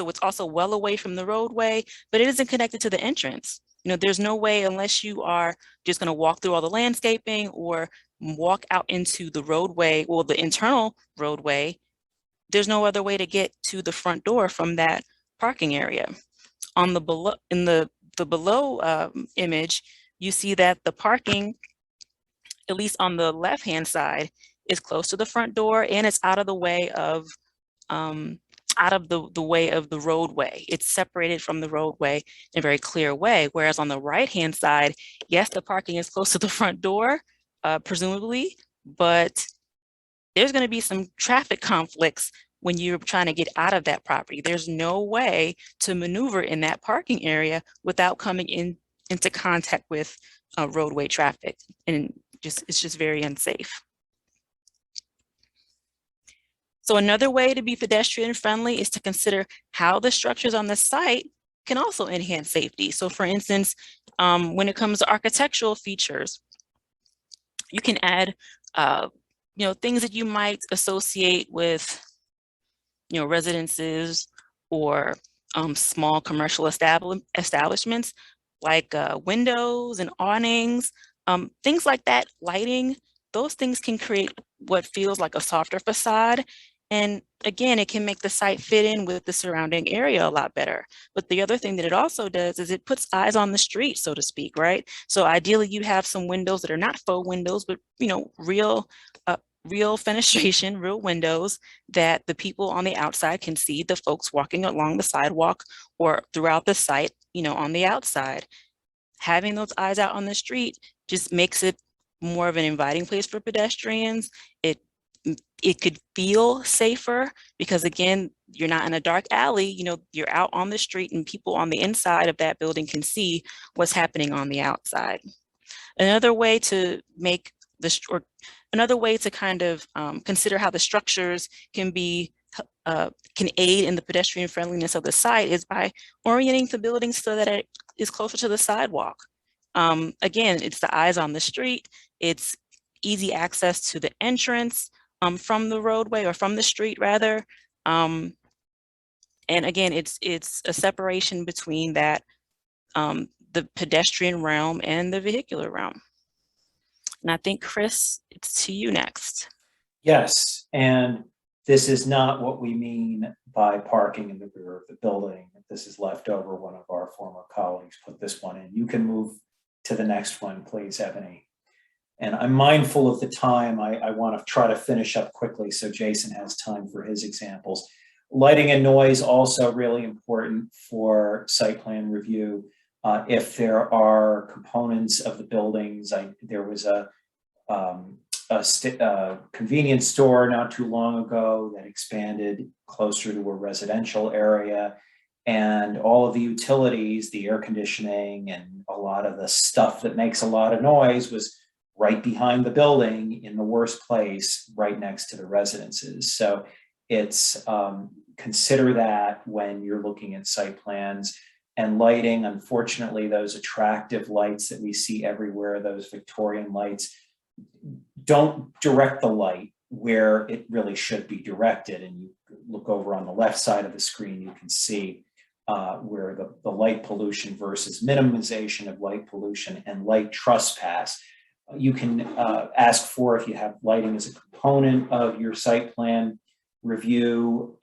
it's also well away from the roadway, but it isn't connected to the entrance. there's no way, unless you are just going to walk through all the landscaping or walk out into the roadway or the internal roadway, there's no other way to get to the front door from that parking area. On the below, in the below image, you see that the parking, at least on the left-hand side, is close to the front door, and it's out of the way of the way of the roadway. It's separated from the roadway in a very clear way. Whereas on the right-hand side, yes, the parking is close to the front door, presumably, but there's going to be some traffic conflicts when you're trying to get out of that property. There's no way to maneuver in that parking area without coming into contact with roadway traffic, and it's just very unsafe. So another way to be pedestrian friendly is to consider how the structures on the site can also enhance safety. So for instance, when it comes to architectural features, you can add things that you might associate with residences or small commercial establishments, like windows and awnings, things like that. Lighting, those things can create what feels like a softer facade. And again, it can make the site fit in with the surrounding area a lot better. But the other thing that it also does is it puts eyes on the street, so to speak, right? So ideally you have some windows that are not faux windows, but real fenestration, real windows that the people on the outside can see the folks walking along the sidewalk or throughout the site, on the outside. Having those eyes out on the street just makes it more of an inviting place for pedestrians. It could feel safer because, again, you're not in a dark alley, you're out on the street and people on the inside of that building can see what's happening on the outside. Another way to make another way to kind of consider how the structures can aid in the pedestrian friendliness of the site is by orienting the building so that it is closer to the sidewalk. Again, it's the eyes on the street, it's easy access to the entrance from the roadway or from the street rather. And again, it's a separation between that, the pedestrian realm and the vehicular realm. And I think, Chris, it's to you next. Yes, and this is not what we mean by parking in the rear of the building. This is left over. One of our former colleagues put this one in. You can move to the next one, please, Ebony. And I'm mindful of the time. I want to try to finish up quickly so Jason has time for his examples. Lighting and noise also really important for site plan review. If there are components of the buildings, there was a convenience store not too long ago that expanded closer to a residential area, and all of the utilities, the air conditioning and a lot of the stuff that makes a lot of noise was right behind the building in the worst place, right next to the residences. So it's consider that when you're looking at site plans. And lighting, unfortunately, those attractive lights that we see everywhere, those Victorian lights, don't direct the light where it really should be directed. And you look over on the left side of the screen, you can see where the light pollution versus minimization of light pollution and light trespass. You can ask for, if you have lighting as a component of your site plan review,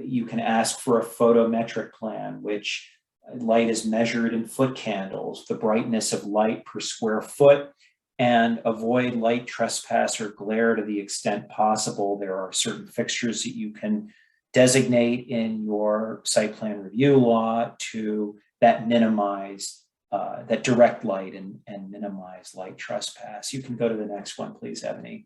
you can ask for a photometric plan, which light is measured in foot candles, the brightness of light per square foot, and avoid light trespass or glare to the extent possible. There are certain fixtures that you can designate in your site plan review law that minimize, that direct light and minimize light trespass. You can go to the next one, please, Ebony.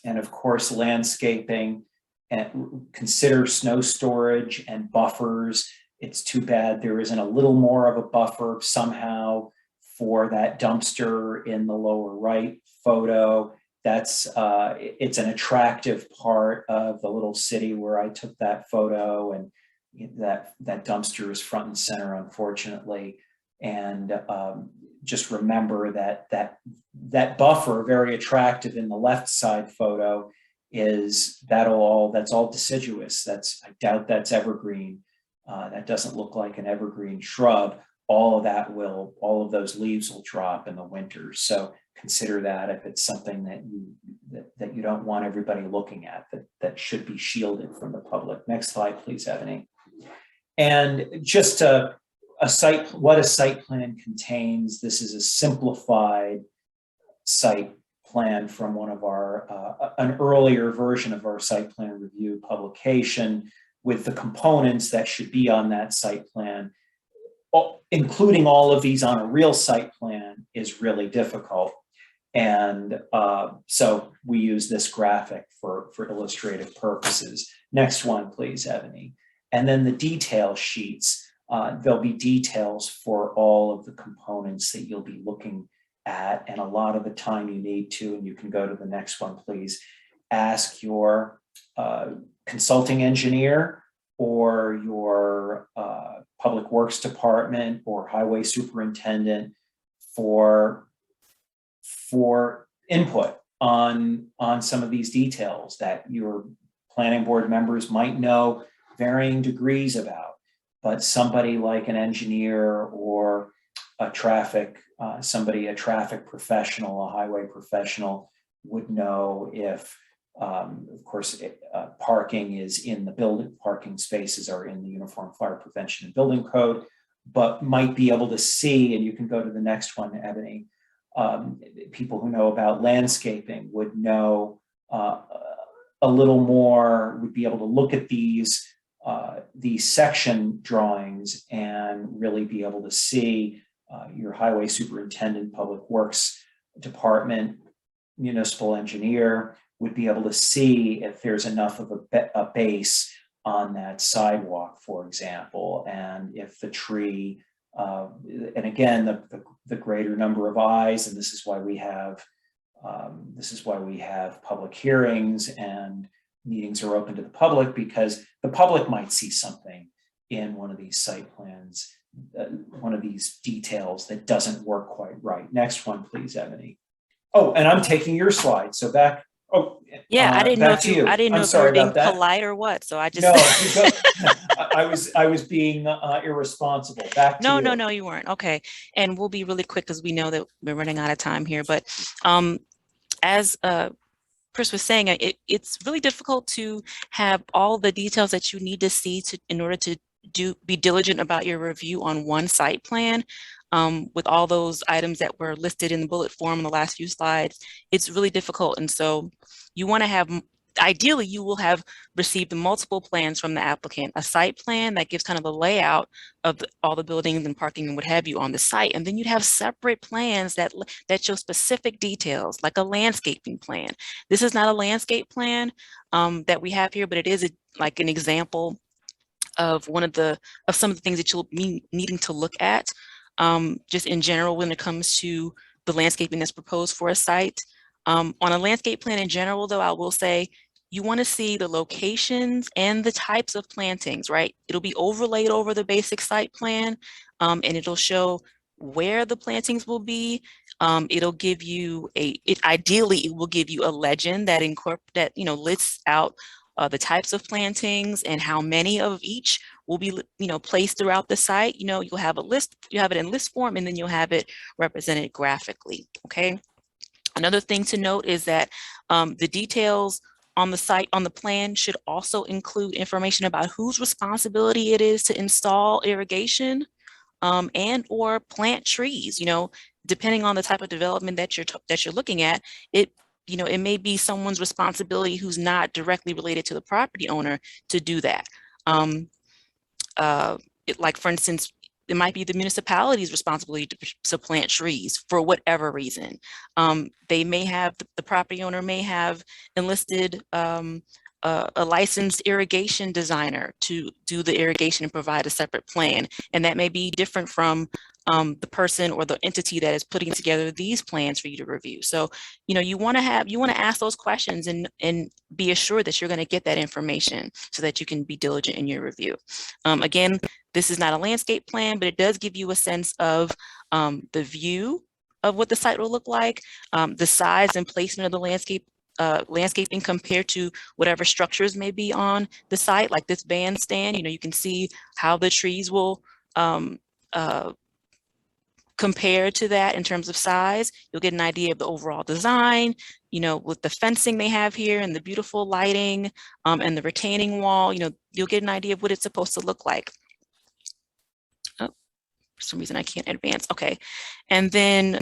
And of course, landscaping, and consider snow storage and buffers. It's too bad there isn't a little more of a buffer somehow for that dumpster in the lower right photo. That's it's an attractive part of the little city where I took that photo, and that dumpster is front and center, unfortunately. And just remember that buffer, very attractive in the left side photo, that's all deciduous. I doubt that's evergreen. That doesn't look like an evergreen shrub. all of those leaves will drop in the winter. So consider that if it's something that you don't want everybody looking at, that should be shielded from the public. Next slide, please, Ebony. And just what a site plan contains. This is a simplified site plan from one of our, an earlier version of our site plan review publication, with the components that should be on that site plan. Including all of these on a real site plan is really difficult. And so we use this graphic for illustrative purposes. Next one, please, Ebony. And then the detail sheets. There'll be details for all of the components that you'll be looking at. And a lot of the time you need to, and you can go to the next one, please, ask your consulting engineer or your public works department or highway superintendent for input on some of these details that your planning board members might know varying degrees about. But somebody like an engineer or a traffic professional, a highway professional, would know if, of course, parking is in the building, parking spaces are in the Uniform Fire Prevention and Building Code, but might be able to see, and you can go to the next one, Ebony, people who know about landscaping would know a little more, would be able to look at these section drawings and really be able to see your highway superintendent, public works department, municipal engineer would be able to see if there's enough of a base on that sidewalk, for example, and if the tree, and again, the greater number of eyes, and this is why we have public hearings and meetings are open to the public, because the public might see something in one of these site plans, one of these details that doesn't work quite right. Next one, please, Ebony. Oh, and I'm taking your slide. So back. Oh, yeah, I didn't know if you. I didn't know if you were being polite or what. So I just. No, you go. I was being irresponsible. Back to you. No, you weren't. Okay, and we'll be really quick because we know that we're running out of time here. But as Chris was saying, it's really difficult to have all the details that you need to see in order to be diligent about your review on one site plan. With all those items that were listed in the bullet form in the last few slides, it's really difficult. And so you want to have, ideally, you will have received multiple plans from the applicant, a site plan that gives kind of a layout of all the buildings and parking and what have you on the site. And then you'd have separate plans that show specific details, like a landscaping plan. This is not a landscape plan that we have here, but it is like an example of some of the things that you'll be needing to look at. Just in general, when it comes to the landscaping that's proposed for a site. On a landscape plan in general, though, I will say you want to see the locations and the types of plantings, right? It'll be overlaid over the basic site plan, and it'll show where the plantings will be. It'll give you ideally, it will give you a legend that lists out the types of plantings and how many of each will be, placed throughout the site. You'll have a list, you have it in list form, and then you'll have it represented graphically, okay? Another thing to note is that the details on the site, on the plan, should also include information about whose responsibility it is to install irrigation and or plant trees. Depending on the type of development that you're looking at, it may be someone's responsibility who's not directly related to the property owner to do that. Like, for instance, it might be the municipality's responsibility to plant trees for whatever reason. They may have, the property owner may have enlisted a licensed irrigation designer to do the irrigation and provide a separate plan. And that may be different from the person or the entity that is putting together these plans for you to review. So, you want to ask those questions and be assured that you're going to get that information so that you can be diligent in your review. Again, this is not a landscape plan, but it does give you a sense of the view of what the site will look like, the size and placement of the landscaping compared to whatever structures may be on the site, like this bandstand. You can see how the trees will compared to that in terms of size, you'll get an idea of the overall design, you know, with the fencing they have here and the beautiful lighting and the retaining wall, you know, you'll get an idea of what it's supposed to look like. Oh, for some reason I can't advance. Okay. And then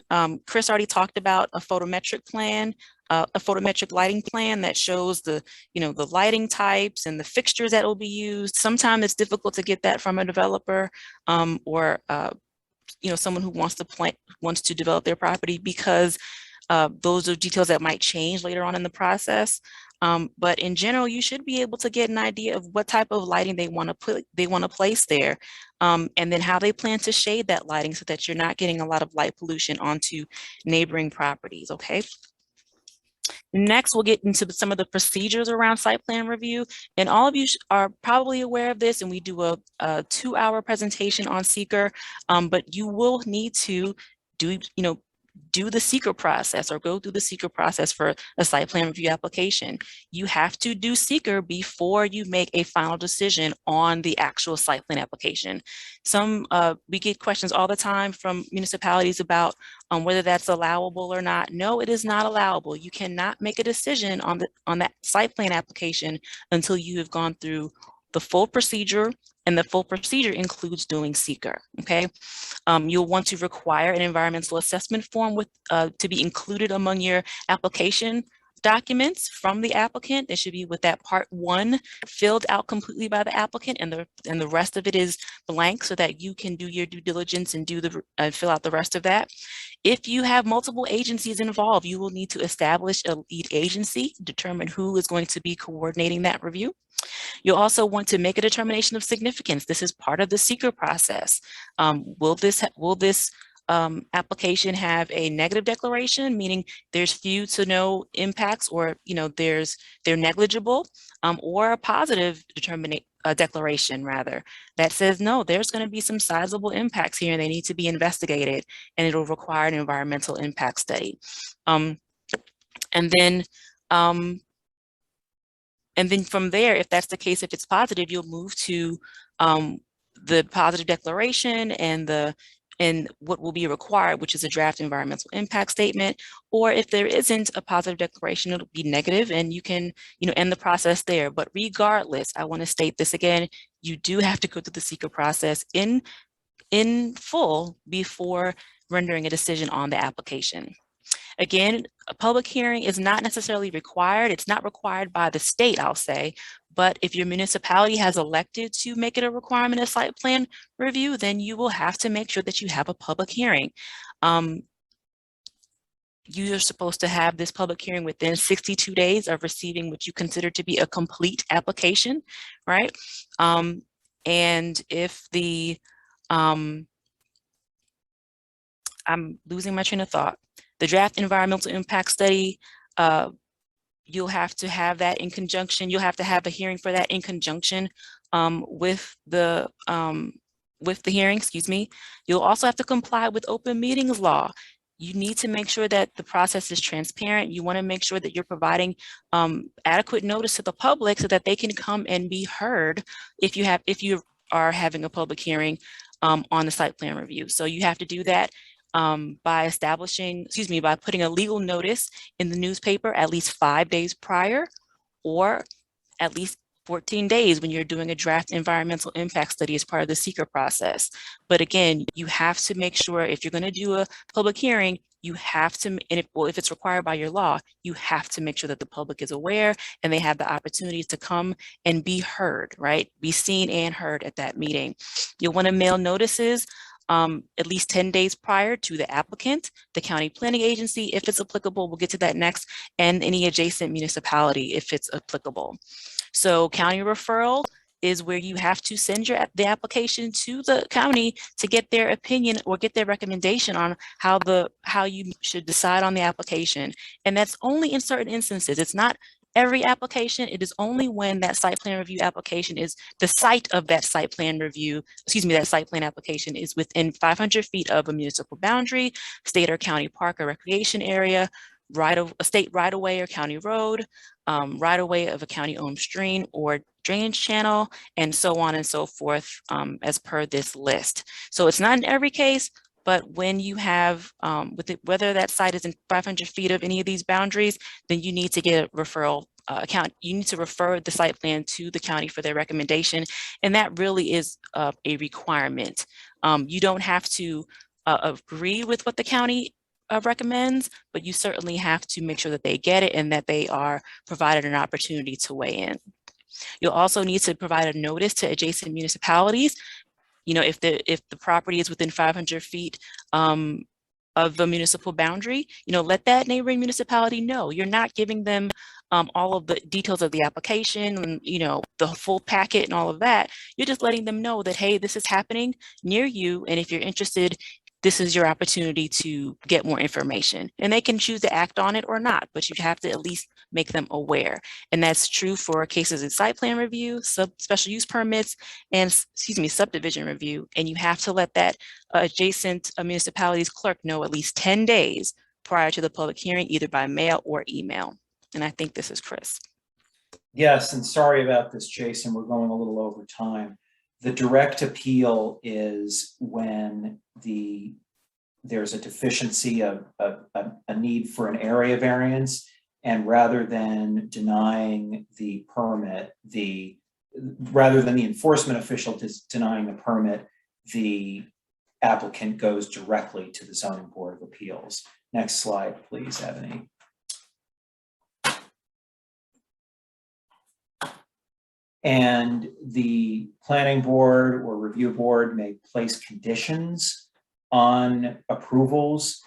Chris already talked about a photometric plan, a photometric lighting plan that shows the, you know, the lighting types and the fixtures that will be used. Sometimes it's difficult to get that from a developer or you know, someone who wants to develop their property, because those are details that might change later on in the process. But in general, you should be able to get an idea of what type of lighting they want to place there, and then how they plan to shade that lighting so that you're not getting a lot of light pollution onto neighboring properties. Okay. Next, we'll get into some of the procedures around site plan review. And all of you are probably aware of this, and we do a 2-hour presentation on seeker, but you will need to do the seeker process or go through the seeker process for a site plan review application. You have to do seeker before you make a final decision on the actual site plan application. We get questions all the time from municipalities about whether that's allowable or not. No, it is not allowable. You cannot make a decision on that site plan application until you have gone through the full procedure, and the full procedure includes doing seeker. Okay. You'll want to require an environmental assessment form to be included among your application documents from the applicant. It should be with that part 1 filled out completely by the applicant, and the rest of it is blank so that you can do your due diligence and fill out the rest of that. If you have multiple agencies involved, you will need to establish a lead agency, determine who is going to be coordinating that review. You'll also want to make a determination of significance. This is part of the seeker process. Will this application have a negative declaration, meaning there's few to no impacts, or they're negligible, or a positive declaration rather that says no, there's going to be some sizable impacts here and they need to be investigated, and it'll require an environmental impact study. And then from there, if that's the case, if it's positive, you'll move to the positive declaration and what will be required, which is a draft environmental impact statement. Or if there isn't a positive declaration, it'll be negative, and you can end the process there. But regardless, I want to state this again, you do have to go through the seeker process in full before rendering a decision on the application. Again, a public hearing is not necessarily required. It's not required by the state, I'll say, but if your municipality has elected to make it a requirement of site plan review, then you will have to make sure that you have a public hearing. You are supposed to have this public hearing within 62 days of receiving what you consider to be a complete application, right? And if I'm losing my train of thought. The draft environmental impact study, you'll have to have that in conjunction. You'll have to have a hearing for that in conjunction with the hearing, excuse me. You'll also have to comply with open meetings law. You need to make sure that the process is transparent. You want to make sure that you're providing adequate notice to the public so that they can come and be heard if you are having a public hearing on the site plan review. So you have to do that by putting a legal notice in the newspaper at least 5 days prior, or at least 14 days when you're doing a draft environmental impact study as part of the seeker process. But again, you have to make sure if you're going to do a public hearing, you have to, and if it's required by your law, you have to make sure that the public is aware and they have the opportunity to come and be heard, right? Be seen and heard at that meeting. You'll want to mail notices at least 10 days prior to the applicant, the county planning agency, if it's applicable, we'll get to that next, and any adjacent municipality if it's applicable. So county referral is where you have to send the application to the county to get their opinion or get their recommendation on how you should decide on the application. And that's only in certain instances. It's not every application. It is only when that site plan review application is the site of that site plan review, that site plan application is within 500 feet of a municipal boundary, state or county park or recreation area, a state right-of-way or county road, right-of-way of a county-owned stream or drainage channel, and so on and so forth, as per this list. So it's not in every case, But when you have, whether that site is in 500 feet of any of these boundaries, then you need to get a referral you need to refer the site plan to the county for their recommendation. And that really is a requirement. You don't have to agree with what the county recommends, but you certainly have to make sure that they get it and that they are provided an opportunity to weigh in. You'll also need to provide a notice to adjacent municipalities. If the property is within 500 feet of the municipal boundary, let that neighboring municipality know. You're not giving them all of the details of the application and, the full packet and all of that. You're just letting them know that, hey, this is happening near you. And if you're interested, this is your opportunity to get more information. And they can choose to act on it or not, but you have to at least make them aware. And that's true for cases in site plan review, special use permits, and subdivision review. And you have to let that adjacent municipality's clerk know at least 10 days prior to the public hearing, either by mail or email. And I think this is Chris. Yes, and sorry about this, Jason. We're going a little over time. The direct appeal is when there's a deficiency of a need for an area variance, and rather than denying the permit, rather than the enforcement official denying the permit, the applicant goes directly to the Zoning Board of Appeals. Next slide, please, Ebony. And the planning board or review board may place conditions on approvals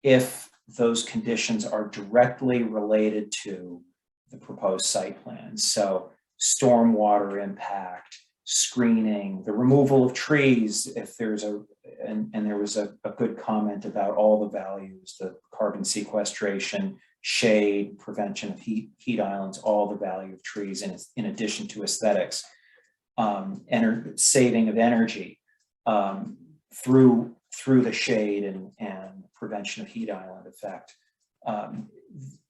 if those conditions are directly related to the proposed site plan. So stormwater impact, screening, the removal of trees, if there's and there was a good comment about all the values, the carbon sequestration, shade, prevention of heat islands, all the value of trees in addition to aesthetics, saving of energy through the shade and prevention of heat island effect.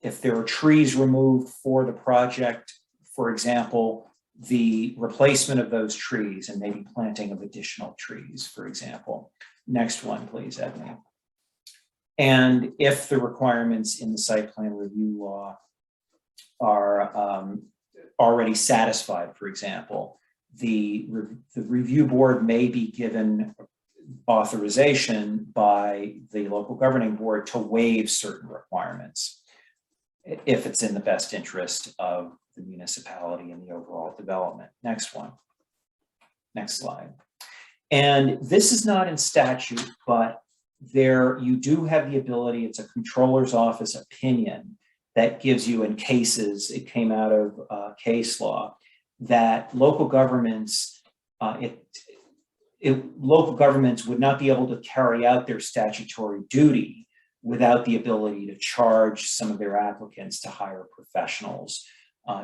If there are trees removed for the project, for example, the replacement of those trees and maybe planting of additional trees, for example. Next one, please, Ebony. And if the requirements in the site plan review law are already satisfied, for example, the review board may be given authorization by the local governing board to waive certain requirements if it's in the best interest of the municipality and the overall development. Next one. Next slide. And this is not in statute, but there you do have the ability, it's a controller's office opinion that gives you in cases, it came out of case law, that local governments, local governments would not be able to carry out their statutory duty without the ability to charge some of their applicants to hire professionals.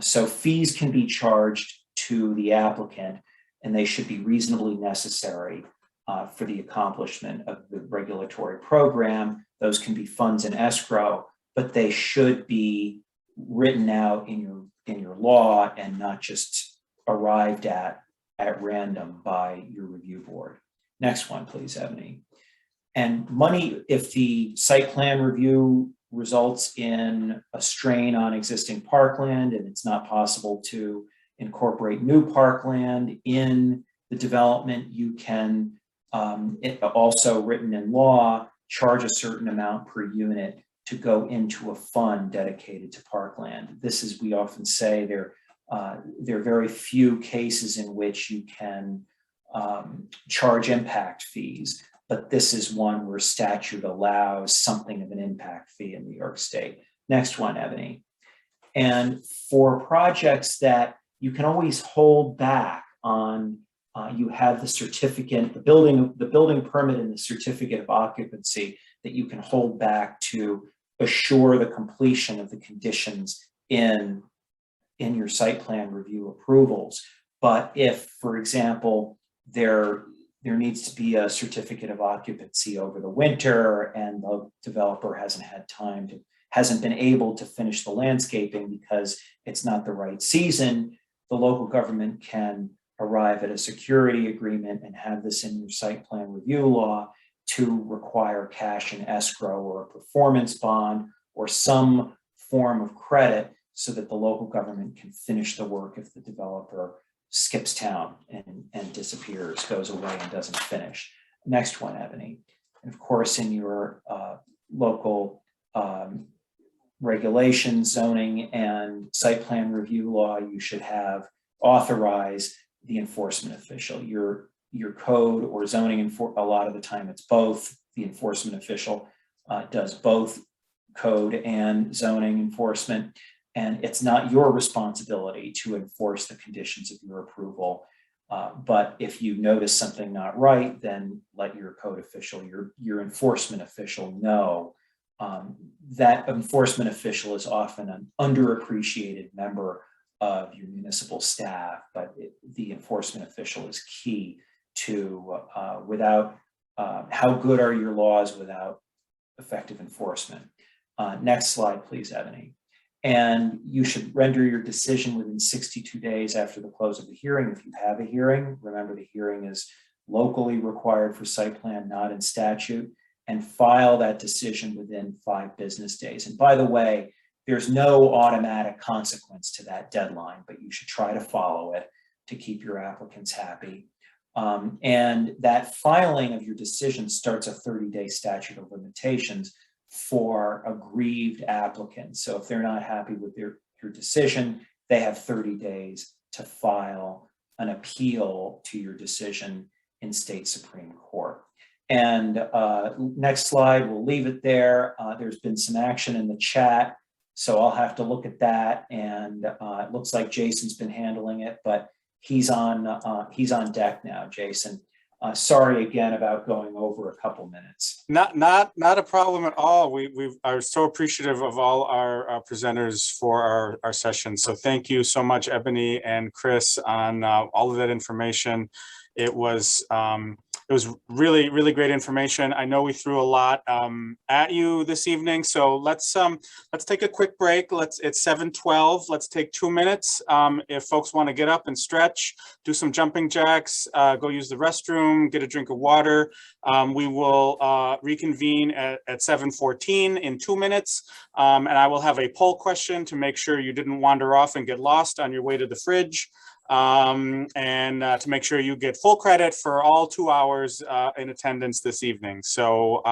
So fees can be charged to the applicant, and they should be reasonably necessary for the accomplishment of the regulatory program. Those can be funds in escrow, but they should be written out in your law and not just arrived at random by your review board. Next one, please, Ebony. And money, if the site plan review results in a strain on existing parkland and it's not possible to incorporate new parkland in the development, you can, also written in law, charge a certain amount per unit to go into a fund dedicated to parkland. This is, we often say, there are very few cases in which you can charge impact fees, but this is one where statute allows something of an impact fee in New York State. Next one, Ebony. And for projects that you can always hold back on, you have the certificate, the building permit and the certificate of occupancy that you can hold back to assure the completion of the conditions in your site plan review approvals. But if, for example, there needs to be a certificate of occupancy over the winter and the developer hasn't been able to finish the landscaping because it's not the right season, the local government can arrive at a security agreement and have this in your site plan review law to require cash in escrow or a performance bond or some form of credit so that the local government can finish the work if the developer skips town and disappears, goes away and doesn't finish. Next one, Ebony. And of course, in your local regulations, zoning, and site plan review law, you should have authorize the enforcement official. Your code or zoning, a lot of the time it's both. The enforcement official does both code and zoning enforcement, and it's not your responsibility to enforce the conditions of your approval. But if you notice something not right, then let your code official, your enforcement official know. That enforcement official is often an underappreciated member of your municipal staff, but the enforcement official is key to without how good are your laws without effective enforcement. Next slide, please, Ebony. And you should render your decision within 62 days after the close of the hearing. If you have a hearing, remember the hearing is locally required for site plan, not in statute, and file that decision within 5 business days. And by the way, there's no automatic consequence to that deadline, but you should try to follow it to keep your applicants happy. And that filing of your decision starts a 30-day statute of limitations for aggrieved applicants. So if they're not happy with your decision, they have 30 days to file an appeal to your decision in state Supreme Court. And next slide, we'll leave it there. There's been some action in the chat, so I'll have to look at that. And it looks like Jason's been handling it, but he's on deck now, Jason. Sorry again about going over a couple minutes. Not a problem at all. We are so appreciative of all our presenters for our session. So thank you so much, Ebony and Chris, on all of that information. It was really, really great information. I know we threw a lot at you this evening, so let's take a quick break. It's 7:12. Let's take 2 minutes. If folks want to get up and stretch, do some jumping jacks, go use the restroom, get a drink of water. We will reconvene at 7:14 in 2 minutes, and I will have a poll question to make sure you didn't wander off and get lost on your way to the fridge. And to make sure you get full credit for all 2 hours in attendance this evening. So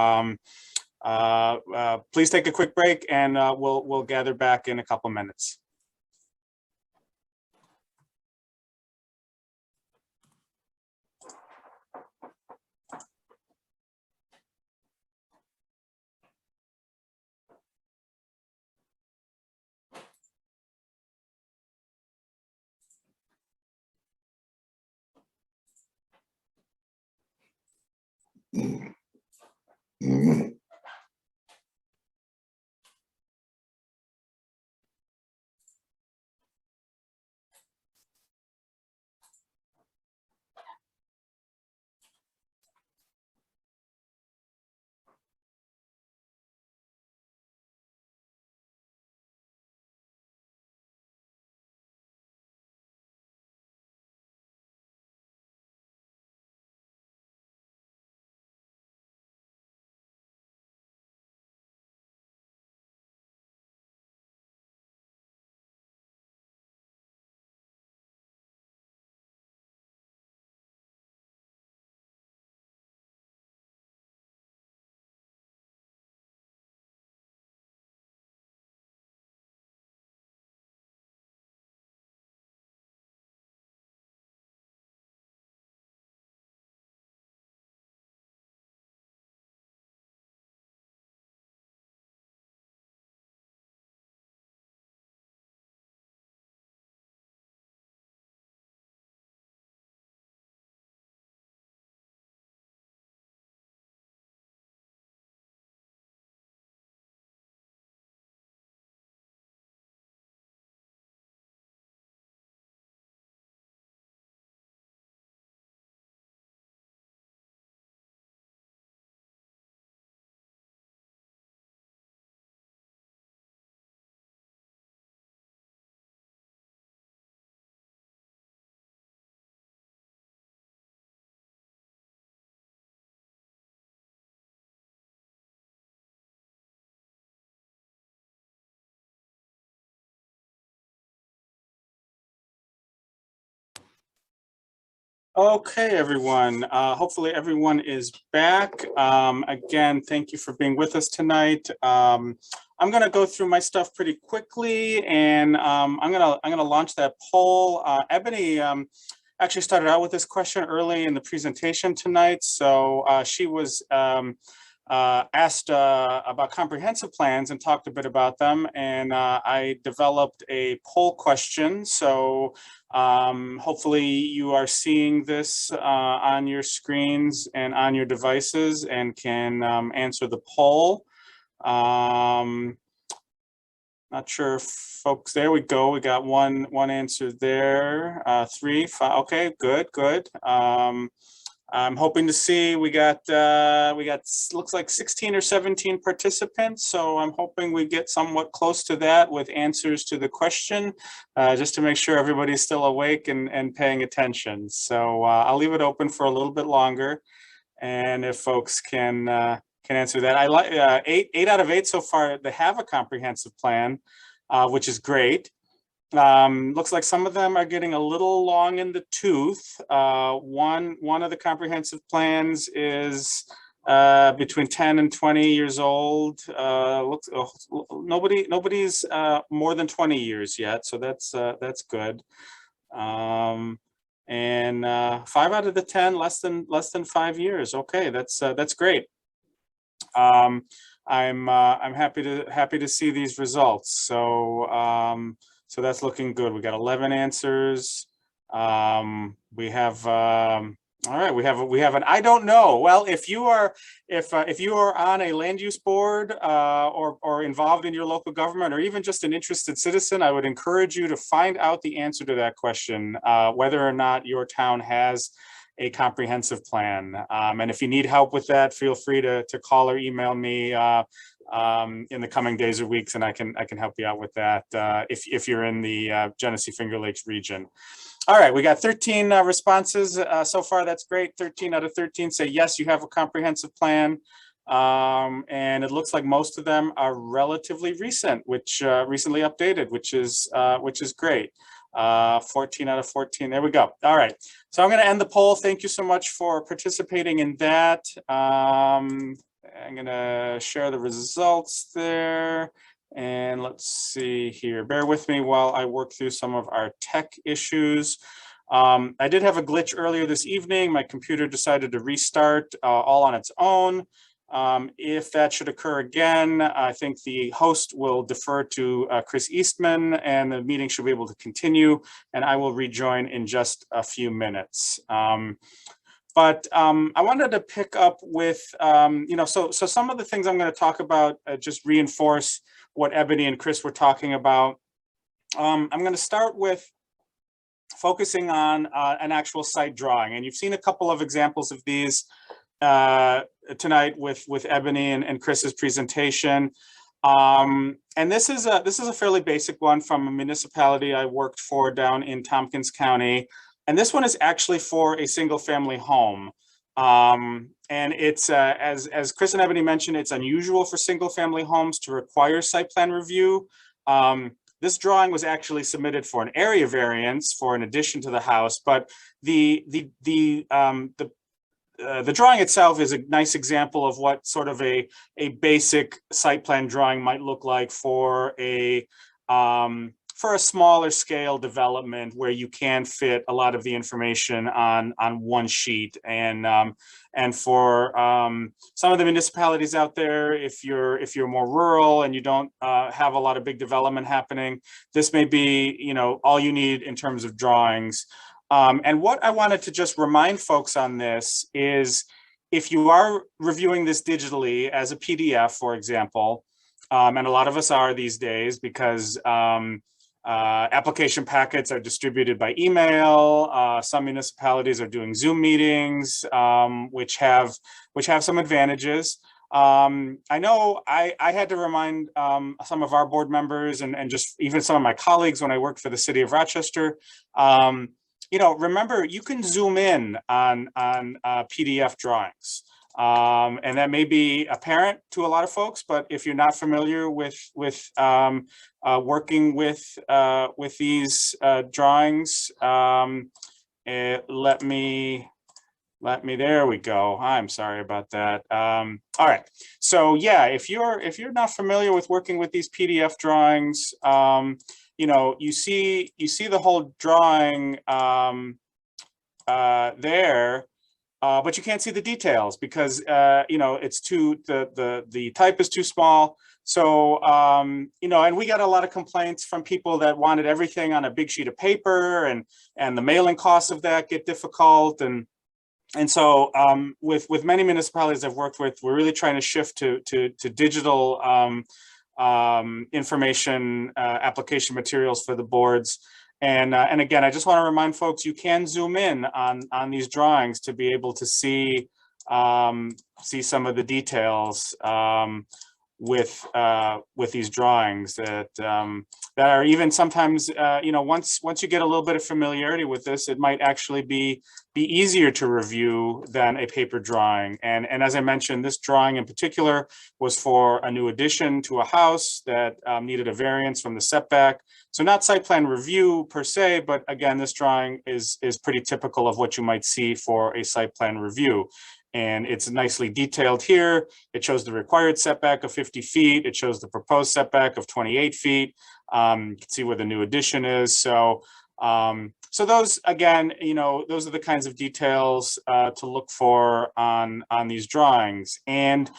please take a quick break, and we'll gather back in a couple minutes. Okay, everyone. Hopefully everyone is back. Again, thank you for being with us tonight. I'm going to go through my stuff pretty quickly, and I'm gonna launch that poll. Ebony actually started out with this question early in the presentation tonight, so she was asked about comprehensive plans and talked a bit about them, and I developed a poll question. So hopefully you are seeing this on your screens and on your devices and can answer the poll. Not sure if folks, there we go. We got one answer there. 3, 5. Okay, good. I'm hoping to see we got looks like 16 or 17 participants, so I'm hoping we get somewhat close to that with answers to the question, just to make sure everybody's still awake and paying attention. So I'll leave it open for a little bit longer, and if folks can answer that. I like 8 out of 8 so far. They have a comprehensive plan, which is great. Looks like some of them are getting a little long in the tooth. One of the comprehensive plans is between 10 and 20 years old. Nobody's more than 20 years yet, so that's good. And 5 out of the 10 less than 5 years. Okay, that's great. I'm happy to see these results. So so that's looking good. We got 11 answers. We have all right. We have an I don't know. Well, if you are on a land use board or involved in your local government, or even just an interested citizen, I would encourage you to find out the answer to that question, whether or not your town has a comprehensive plan. And if you need help with that, feel free to call or email me in the coming days or weeks, and I can help you out with that if you're in the Genesee Finger Lakes region. All right, we got 13 responses so far. That's great. 13 out of 13 say yes, you have a comprehensive plan. And it looks like most of them are relatively recent, which recently updated, which is great. 14 out of 14. There we go. All right. So I'm going to end the poll. Thank you so much for participating in that. I'm going to share the results there. And let's see here. Bear with me while I work through some of our tech issues. I did have a glitch earlier this evening. My computer decided to restart all on its own. If that should occur again, I think the host will defer to Chris Eastman, and the meeting should be able to continue, and I will rejoin in just a few minutes. But I wanted to pick up with, so some of the things I'm going to talk about just reinforce what Ebony and Chris were talking about. I'm going to start with focusing on an actual site drawing, and you've seen a couple of examples of these tonight with Ebony and Chris's presentation. And this is a fairly basic one from a municipality I worked for down in Tompkins County. And this one is actually for a single family home. And it's, as Chris and Ebony mentioned, it's unusual for single family homes to require site plan review. This drawing was actually submitted for an area variance for an addition to the house, but the drawing itself is a nice example of what sort of a basic site plan drawing might look like for a smaller scale development where you can fit a lot of the information on one sheet. And for some of the municipalities out there, if you're more rural and you don't have a lot of big development happening, this may be all you need in terms of drawings. And what I wanted to just remind folks on this is, if you are reviewing this digitally as a PDF, for example, and a lot of us are these days because application packets are distributed by email. Some municipalities are doing Zoom meetings, which have some advantages. I know I had to remind some of our board members and just even some of my colleagues when I worked for the city of Rochester, remember, you can zoom in on PDF drawings. And that may be apparent to a lot of folks, but if you're not familiar with working with these drawings, there we go. I'm sorry about that. All right. So yeah, if you're not familiar with working with these PDF drawings, you know, you see the whole drawing there, but you can't see the details because you know, it's the type is too small. So you know, and we got a lot of complaints from people that wanted everything on a big sheet of paper, and the mailing costs of that get difficult, and so with many municipalities I've worked with, we're really trying to shift to digital information application materials for the boards. And again, I just want to remind folks, you can zoom in on these drawings to be able to see some of the details with these drawings that are even sometimes, you know, once you get a little bit of familiarity with this, it might actually be easier to review than a paper drawing. And as I mentioned, this drawing in particular was for a new addition to a house that needed a variance from the setback. So not site plan review per se, but again, this drawing is pretty typical of what you might see for a site plan review. And it's nicely detailed here. It shows the required setback of 50 feet. It shows the proposed setback of 28 feet. You can see where the new addition is. So, so those, again, you know, those are the kinds of details to look for on these drawings. And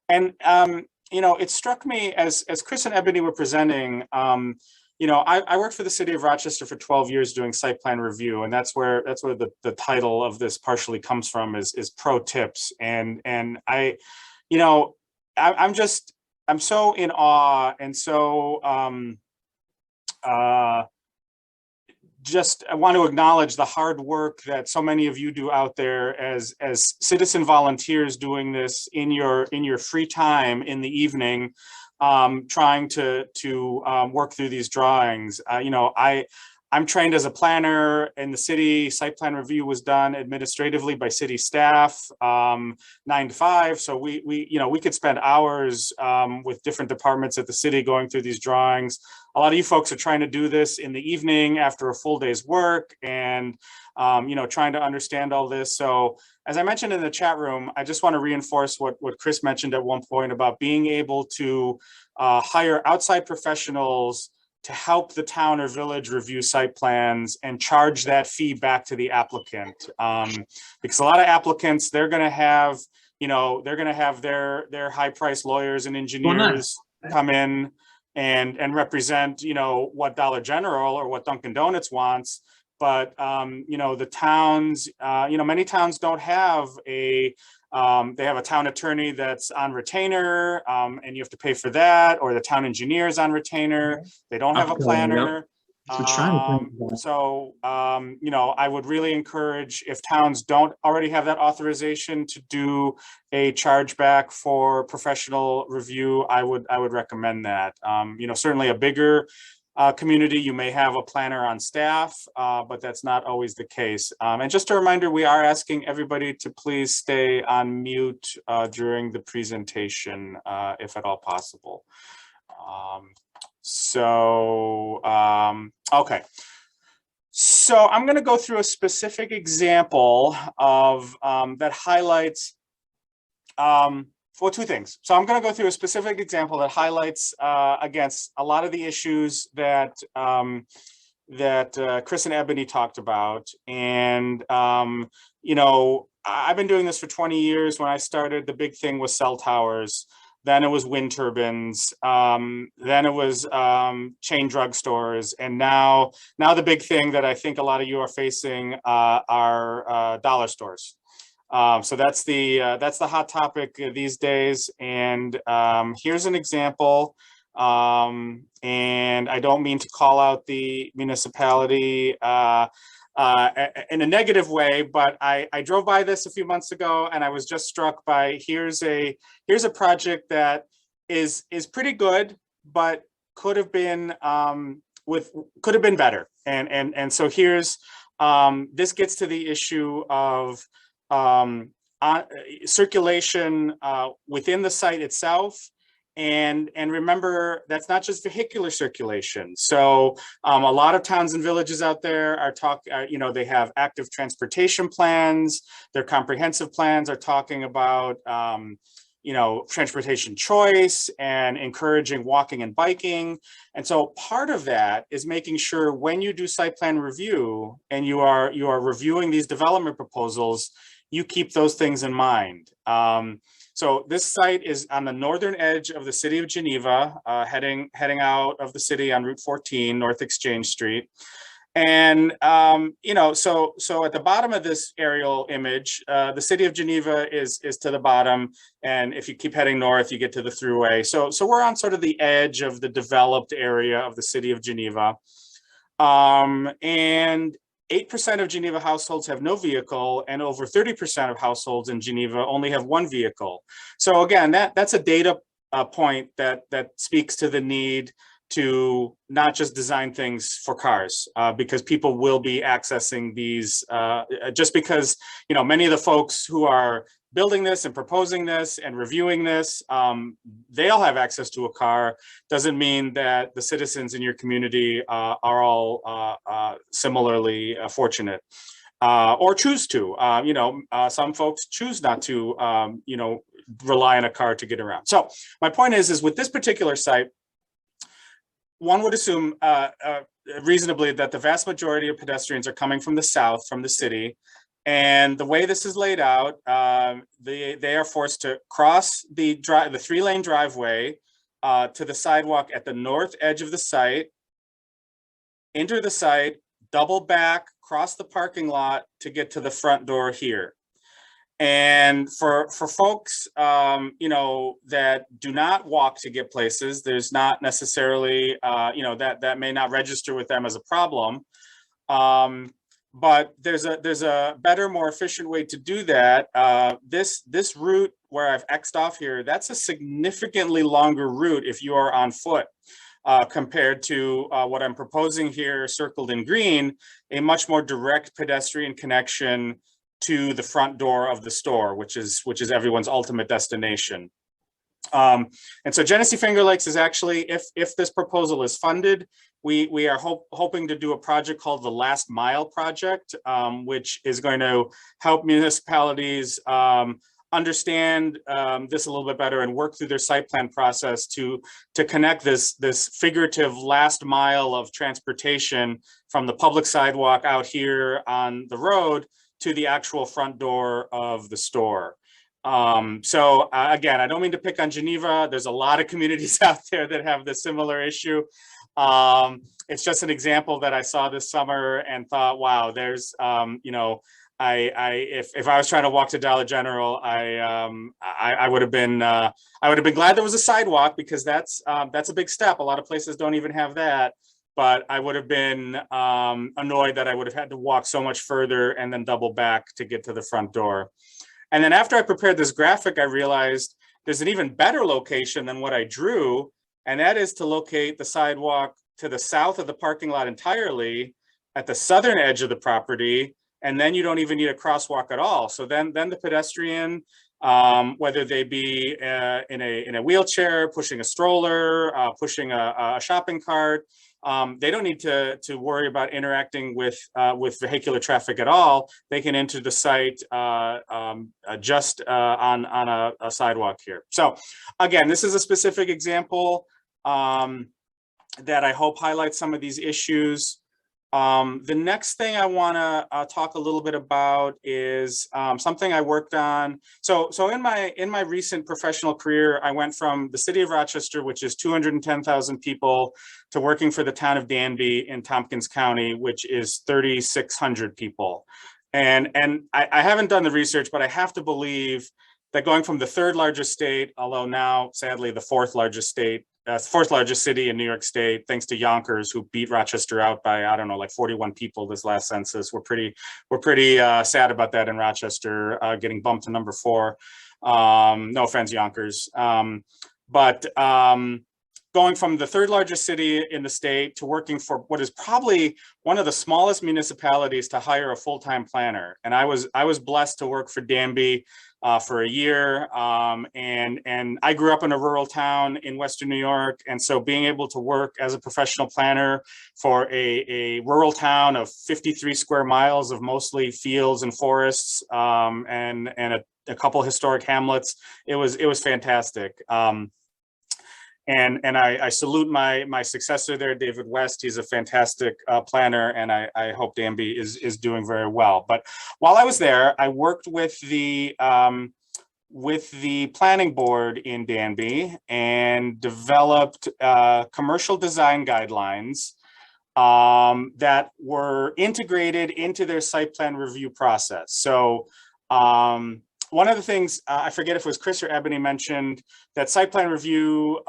you know, it struck me as Chris and Ebony were presenting, you know, I worked for the city of Rochester for 12 years doing site plan review, and that's where the title of this partially comes from, is pro tips. And I, you know, I'm so in awe, and so just I want to acknowledge the hard work that so many of you do out there as citizen volunteers doing this in your free time in the evening, trying to work through these drawings. You know, I'm trained as a planner in the city. Site plan review was done administratively by city staff, 9 to 5. So we you know, we could spend hours with different departments at the city going through these drawings. A lot of you folks are trying to do this in the evening after a full day's work, and you know, trying to understand all this. So as I mentioned in the chat room, I just want to reinforce what Chris mentioned at one point about being able to hire outside professionals to help the town or village review site plans and charge that fee back to the applicant. Because a lot of applicants, they're going to have, you know, they're going to have their high-priced lawyers and engineers come in and represent, you know, what Dollar General or what Dunkin' Donuts wants. But, you know, the towns, you know, many towns don't have they have a town attorney that's on retainer, and you have to pay for that, or the town engineer is on retainer. They don't have a planner. So, you know, I would really encourage, if towns don't already have that authorization to do a chargeback for professional review, I would recommend that. You know, certainly a bigger community, you may have a planner on staff, but that's not always the case. And just a reminder, we are asking everybody to please stay on mute during the presentation, if at all possible. Okay. So I'm going to go through a specific example of that highlights well, two things. So I'm going to go through a specific example that highlights against a lot of the issues that Chris and Ebony talked about. And you know, I've been doing this for 20 years. When I started, the big thing was cell towers. Then it was wind turbines. Then it was chain drugstores, and now the big thing that I think a lot of you are facing are dollar stores. So that's the hot topic these days. And here's an example. And I don't mean to call out the municipality in a negative way, but I drove by this a few months ago, and I was just struck by here's a project that is pretty good, but could have been better. And so here's this gets to the issue of circulation within the site itself, And remember, that's not just vehicular circulation. So a lot of towns and villages out there are they have active transportation plans. Their comprehensive plans are talking about, transportation choice and encouraging walking and biking. And so part of that is making sure when you do site plan review and you are reviewing these development proposals, you keep those things in mind. So this site is on the northern edge of the city of Geneva, heading out of the city on Route 14, North Exchange Street. And, so at the bottom of this aerial image, the city of Geneva is to the bottom. And if you keep heading north, you get to the thruway. So we're on sort of the edge of the developed area of the city of Geneva. And 8% of Geneva households have no vehicle, and over 30% of households in Geneva only have one vehicle. So again, that's a data point that speaks to the need to not just design things for cars, because people will be accessing these, just because, many of the folks who are building this and proposing this and reviewing this, they all have access to a car. Doesn't mean that the citizens in your community are all similarly fortunate or choose to. Some folks choose not to, rely on a car to get around. So my point is with this particular site, one would assume reasonably that the vast majority of pedestrians are coming from the south, from the city. And the way this is laid out, they are forced to cross the 3-lane driveway to the sidewalk at the north edge of the site, enter the site, double back, cross the parking lot to get to the front door here. And for folks, that do not walk to get places, there's not necessarily, that may not register with them as a problem. But there's a better, more efficient way to do that. This route where I've X'd off here, that's a significantly longer route if you are on foot. Compared to what I'm proposing here, circled in green, a much more direct pedestrian connection to the front door of the store, which is everyone's ultimate destination. And so Genesee Finger Lakes is actually, if this proposal is funded, we are hoping to do a project called the Last Mile Project, which is going to help municipalities understand this a little bit better and work through their site plan process to connect this figurative last mile of transportation from the public sidewalk out here on the road to the actual front door of the store. So again, I don't mean to pick on Geneva. There's a lot of communities out there that have this similar issue. It's just an example that I saw this summer and thought, wow, there's, if I was trying to walk to Dollar General, I would have been glad there was a sidewalk, because that's a big step. A lot of places don't even have that. But I would have been annoyed that I would have had to walk so much further and then double back to get to the front door. And then after I prepared this graphic, I realized there's an even better location than what I drew, and that is to locate the sidewalk to the south of the parking lot entirely at the southern edge of the property, and then you don't even need a crosswalk at all. So then the pedestrian, whether they be in a wheelchair, pushing a stroller, pushing a shopping cart, they don't need to worry about interacting with vehicular traffic at all. They can enter the site just on a sidewalk here. So again, this is a specific example that I hope highlights some of these issues. The next thing I want to talk a little bit about is something I worked on. So in my recent professional career, I went from the city of Rochester, which is 210,000 people, to working for the town of Danby in Tompkins County, which is 3,600 people. And I haven't done the research, but I have to believe that going from the third largest state, although now sadly the fourth largest city in New York State, thanks to Yonkers, who beat Rochester out by, I don't know, like 41 people this last census. We're pretty sad about that in Rochester, getting bumped to number 4. No offense, Yonkers. But going from the third largest city in the state to working for what is probably one of the smallest municipalities to hire a full-time planner. And I was blessed to work for Danby for a year. And I grew up in a rural town in Western New York. And so being able to work as a professional planner for a rural town of 53 square miles of mostly fields and forests, and a couple historic hamlets, it was fantastic. And I salute my successor there, David West. He's a fantastic planner, and I hope Danby is doing very well. But while I was there, I worked with the planning board in Danby and developed commercial design guidelines that were integrated into their site plan review process. So one of the things, I forget if it was Chris or Ebony mentioned, that site plan review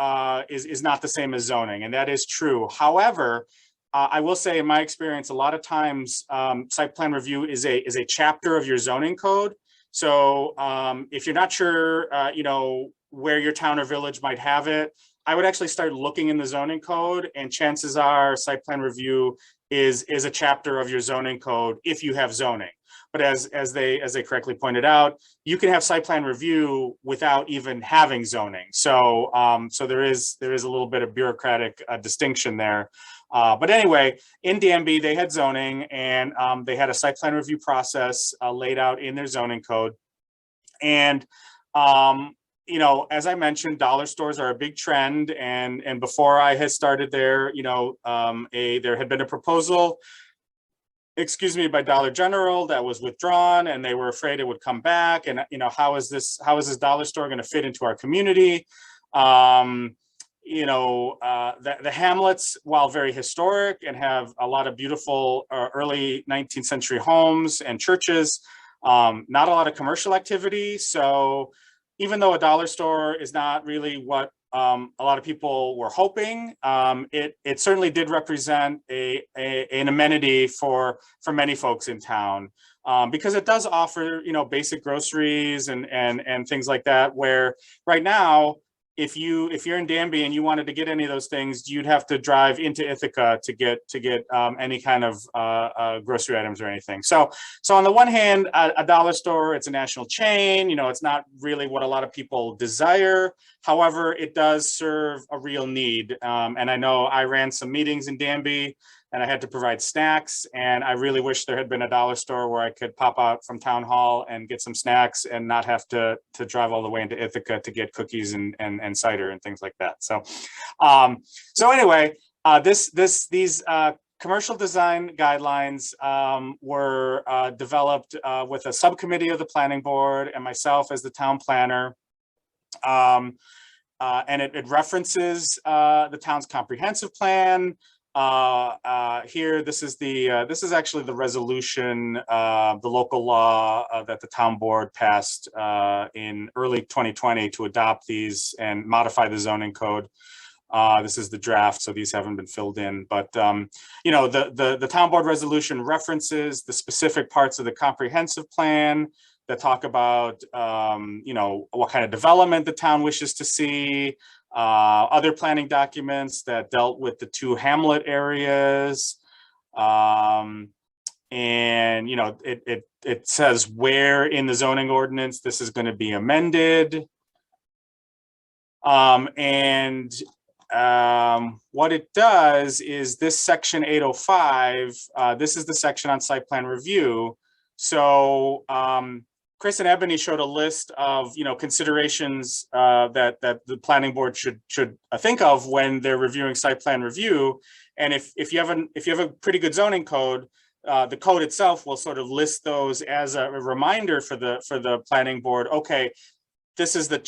is not the same as zoning, and that is true. However, I will say in my experience, a lot of times site plan review is a chapter of your zoning code. So if you're not sure, where your town or village might have it, I would actually start looking in the zoning code, and chances are site plan review is a chapter of your zoning code if you have zoning. But as they correctly pointed out, you can have site plan review without even having zoning. So so there is a little bit of bureaucratic distinction there. But anyway, in Danby, they had zoning, and they had a site plan review process laid out in their zoning code. And as I mentioned, dollar stores are a big trend. And before I had started there, there had been a proposal, by Dollar General that was withdrawn, and they were afraid it would come back. And how is this dollar store going to fit into our community? The hamlets, while very historic and have a lot of beautiful early 19th century homes and churches, not a lot of commercial activity. So even though a dollar store is not really what a lot of people were hoping, it certainly did represent an amenity for many folks in town, because it does offer basic groceries and things like that, where right now, if you're in Danby and you wanted to get any of those things, you'd have to drive into Ithaca to get any kind of grocery items or anything. So on the one hand, a dollar store, it's a national chain. It's not really what a lot of people desire. However, it does serve a real need. And I know I ran some meetings in Danby, and I had to provide snacks, and I really wish there had been a dollar store where I could pop out from town hall and get some snacks and not have to drive all the way into Ithaca to get cookies and cider and things like that. So anyway, these commercial design guidelines were developed with a subcommittee of the planning board and myself as the town planner. And it references the town's comprehensive plan. Here, this is actually the resolution, the local law that the town board passed in early 2020 to adopt these and modify the zoning code. This is the draft, so these haven't been filled in. But the town board resolution references the specific parts of the comprehensive plan that talk about what kind of development the town wishes to see. Other planning documents that dealt with the two hamlet areas, and it says where in the zoning ordinance this is going to be amended, and what it does is this section 805. This is the section on site plan review. So Chris and Ebony showed a list of considerations that the planning board should think of when they're reviewing site plan review. And if you have a pretty good zoning code, the code itself will sort of list those as a reminder for the planning board. Okay, this is the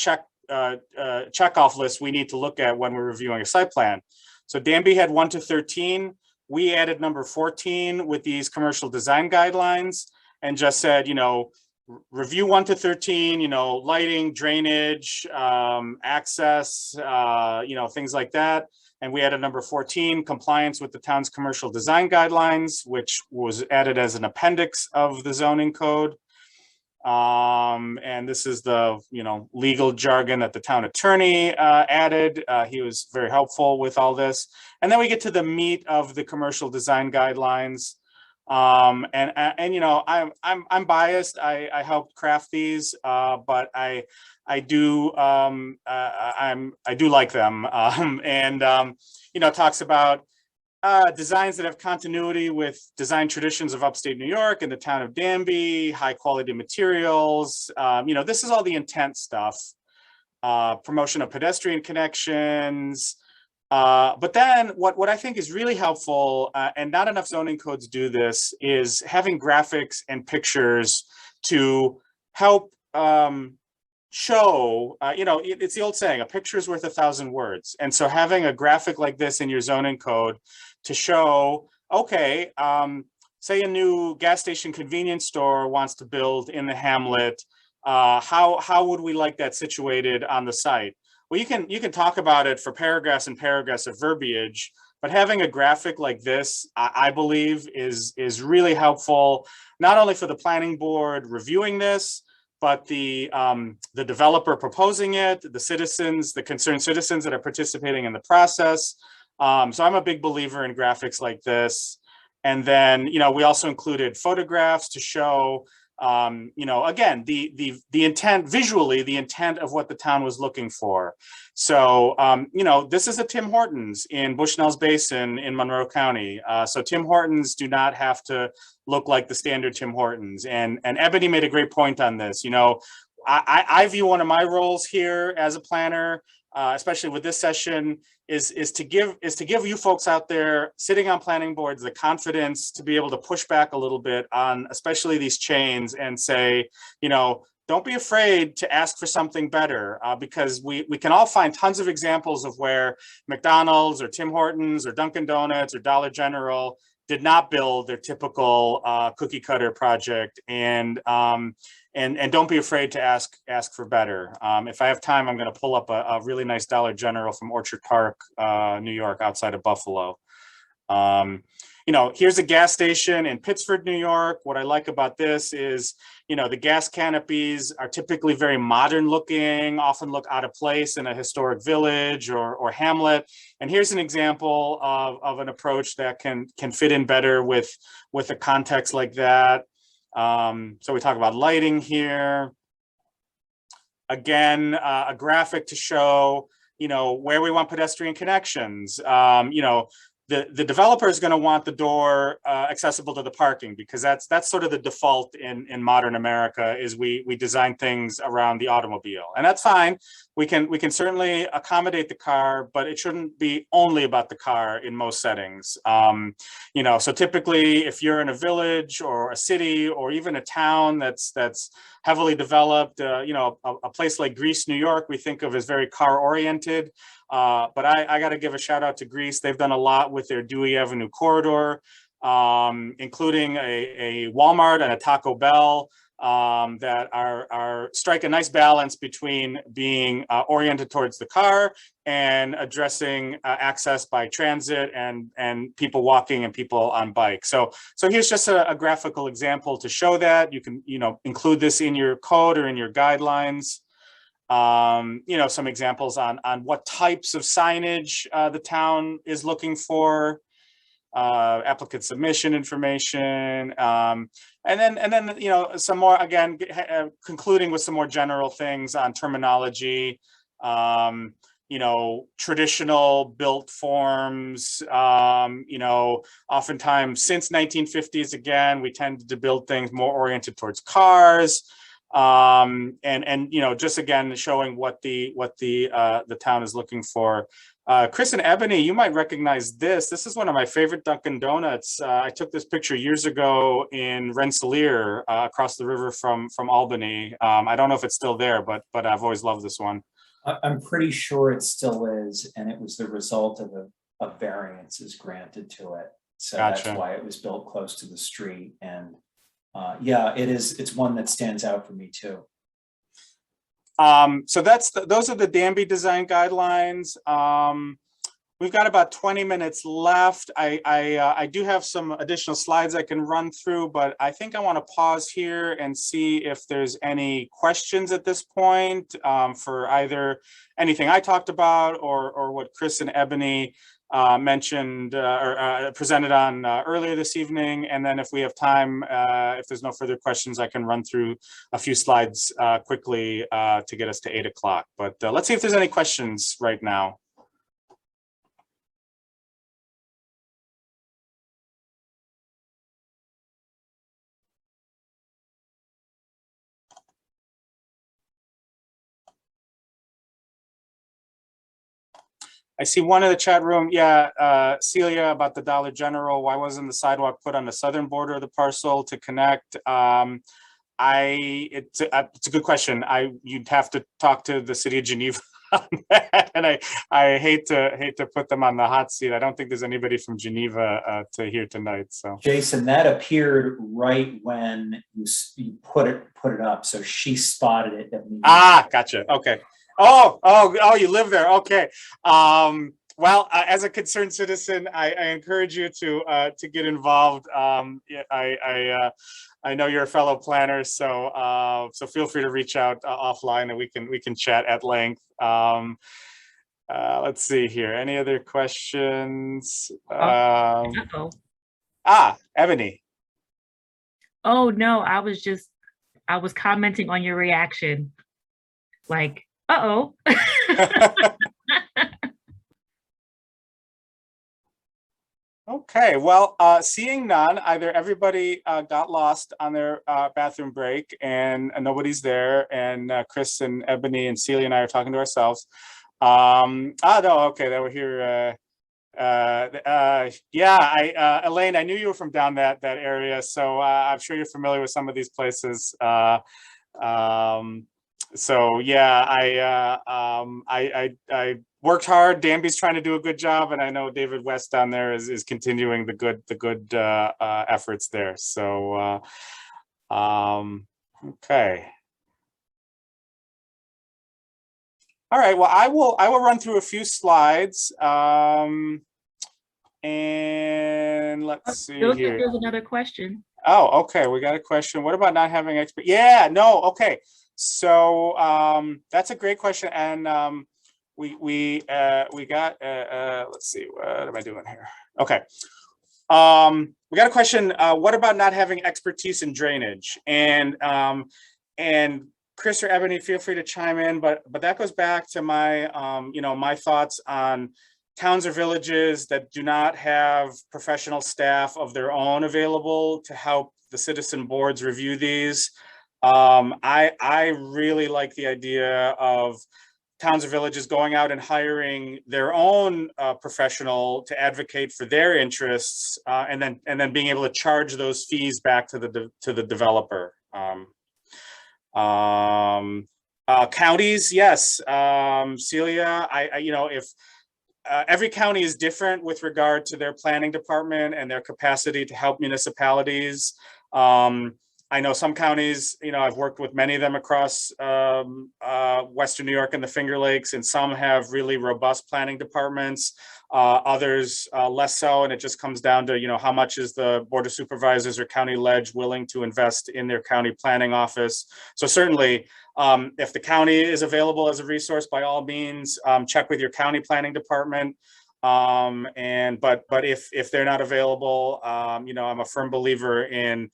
checkoff list we need to look at when we're reviewing a site plan. So Danby had 1 to 13. We added number 14 with these commercial design guidelines and just said, review 1 to 13, lighting, drainage, access, things like that. And we added number 14, compliance with the town's commercial design guidelines, which was added as an appendix of the zoning code. And this is the, legal jargon that the town attorney added. He was very helpful with all this. And then we get to the meat of the commercial design guidelines. And you know, I'm biased. I helped craft these, but I do I do like them. You know, talks about designs that have continuity with design traditions of upstate New York and the town of Danby, high quality materials. You know, this is all the intent stuff. Promotion of pedestrian connections. But then what I think is really helpful, and not enough zoning codes do this, is having graphics and pictures to help show, you know, it's the old saying, a picture is worth 1,000 words. And so having a graphic like this in your zoning code to show, okay, say a new gas station convenience store wants to build in the hamlet, how would we like that situated on the site? Well, you can talk about it for paragraphs and paragraphs of verbiage, but having a graphic like this, I believe, is really helpful, not only for the planning board reviewing this, but the developer proposing it, the citizens, the concerned citizens that are participating in the process. So I'm a big believer in graphics like this. And then, you know, we also included photographs to show, you know, again, the intent visually, the intent of what the town was looking for. So, you know, this is a Tim Hortons in Bushnell's Basin in Monroe County. So Tim Hortons do not have to look like the standard Tim Hortons. And Ebony made a great point on this. You know, I view one of my roles here as a planner, especially with this session, is to give you folks out there sitting on planning boards the confidence to be able to push back a little bit on especially these chains and say, you know, don't be afraid to ask for something better, because we can all find tons of examples of where McDonald's or Tim Hortons or Dunkin' Donuts or Dollar General did not build their typical cookie cutter project, and don't be afraid to ask for better. If I have time, I'm going to pull up a really nice Dollar General from Orchard Park, New York, outside of Buffalo. You know, here's a gas station in Pittsford, New York. What I like about this is, you know, the gas canopies are typically very modern looking, often look out of place in a historic village or hamlet. And here's an example of an approach that can fit in better with a context like that. So we talk about lighting here. Again, a graphic to show, you know, where we want pedestrian connections. You know, the developer is going to want the door accessible to the parking, because that's sort of the default in modern America, is we design things around the automobile, and that's fine. We can certainly accommodate the car, but it shouldn't be only about the car in most settings. You know, so typically if you're in a village or a city or even a town that's heavily developed, you know, a place like Greece, New York, we think of as very car oriented. But I got to give a shout out to Greece. They've done a lot with their Dewey Avenue corridor, including a Walmart and a Taco Bell that are strike a nice balance between being oriented towards the car and addressing access by transit and people walking and people on bikes. So here's just a graphical example to show that. You can, you know, include this in your code or in your guidelines. You know, some examples on what types of signage the town is looking for, applicant submission information, and then you know, some more, again, concluding with some more general things on terminology. You know, traditional built forms. You know, oftentimes since 1950s, again, we tended to build things more oriented towards cars. And you know, just again showing what the town is looking for. Chris and Ebony, you might recognize this. This is one of my favorite Dunkin' Donuts. I took this picture years ago in Rensselaer, across the river from Albany. I don't know if it's still there, but I've always loved this one. I'm pretty sure it still is, and it was the result of a variances granted to it. So Gotcha. That's why it was built close to the street. And yeah, it is. It's one that stands out for me too. So those are the Danby design guidelines. We've got about 20 minutes left. I do have some additional slides I can run through, but I think I want to pause here and see if there's any questions at this point, for either anything I talked about or what Chris and Ebony mentioned or presented on earlier this evening. And then if we have time, if there's no further questions, I can run through a few slides quickly to get us to 8 o'clock. But let's see if there's any questions right now. I see one in the chat room. Yeah, Celia, about the Dollar General. Why wasn't the sidewalk put on the southern border of the parcel to connect? It's a good question. You'd have to talk to the city of Geneva on that, and I hate to put them on the hot seat. I don't think there's anybody from Geneva to here tonight. So Jason, that appeared right when you put it up, so she spotted it immediately. Ah, gotcha. Okay. Oh, you live there. Okay. Well, as a concerned citizen, I encourage you to get involved. I know you're a fellow planner, so feel free to reach out offline, and we can chat at length. Let's see here. Any other questions? Ebony. Oh no, I was commenting on your reaction. Like, uh-oh. Okay, well, seeing none, either everybody got lost on their bathroom break and nobody's there, and Chris and Ebony and Celia and I are talking to ourselves. No, okay, they were here. Yeah, Elaine, I knew you were from down that area, so I'm sure you're familiar with some of these places. So yeah, I worked hard. Danby's trying to do a good job, and I know David West down there is continuing the good efforts there. So okay. All right. Well, I will run through a few slides. And let's see here. There's another question. Oh, okay. We got a question. What about not having expert? Yeah, no. Okay. So that's a great question, and we got let's see, what am I doing here? Okay, we got a question. What about not having expertise in drainage? And Chris or Ebony, feel free to chime in, but that goes back to my my thoughts on towns or villages that do not have professional staff of their own available to help the citizen boards review these. I really like the idea of towns or villages going out and hiring their own professional to advocate for their interests, and then being able to charge those fees back to the developer. Counties, yes, Celia, if every county is different with regard to their planning department and their capacity to help municipalities. I know some counties, I've worked with many of them across Western New York and the Finger Lakes, and some have really robust planning departments, others less so, and it just comes down to, how much is the Board of Supervisors or County Ledge willing to invest in their county planning office. So certainly, if the county is available as a resource, by all means, check with your county planning department. But if they're not available, I'm a firm believer in,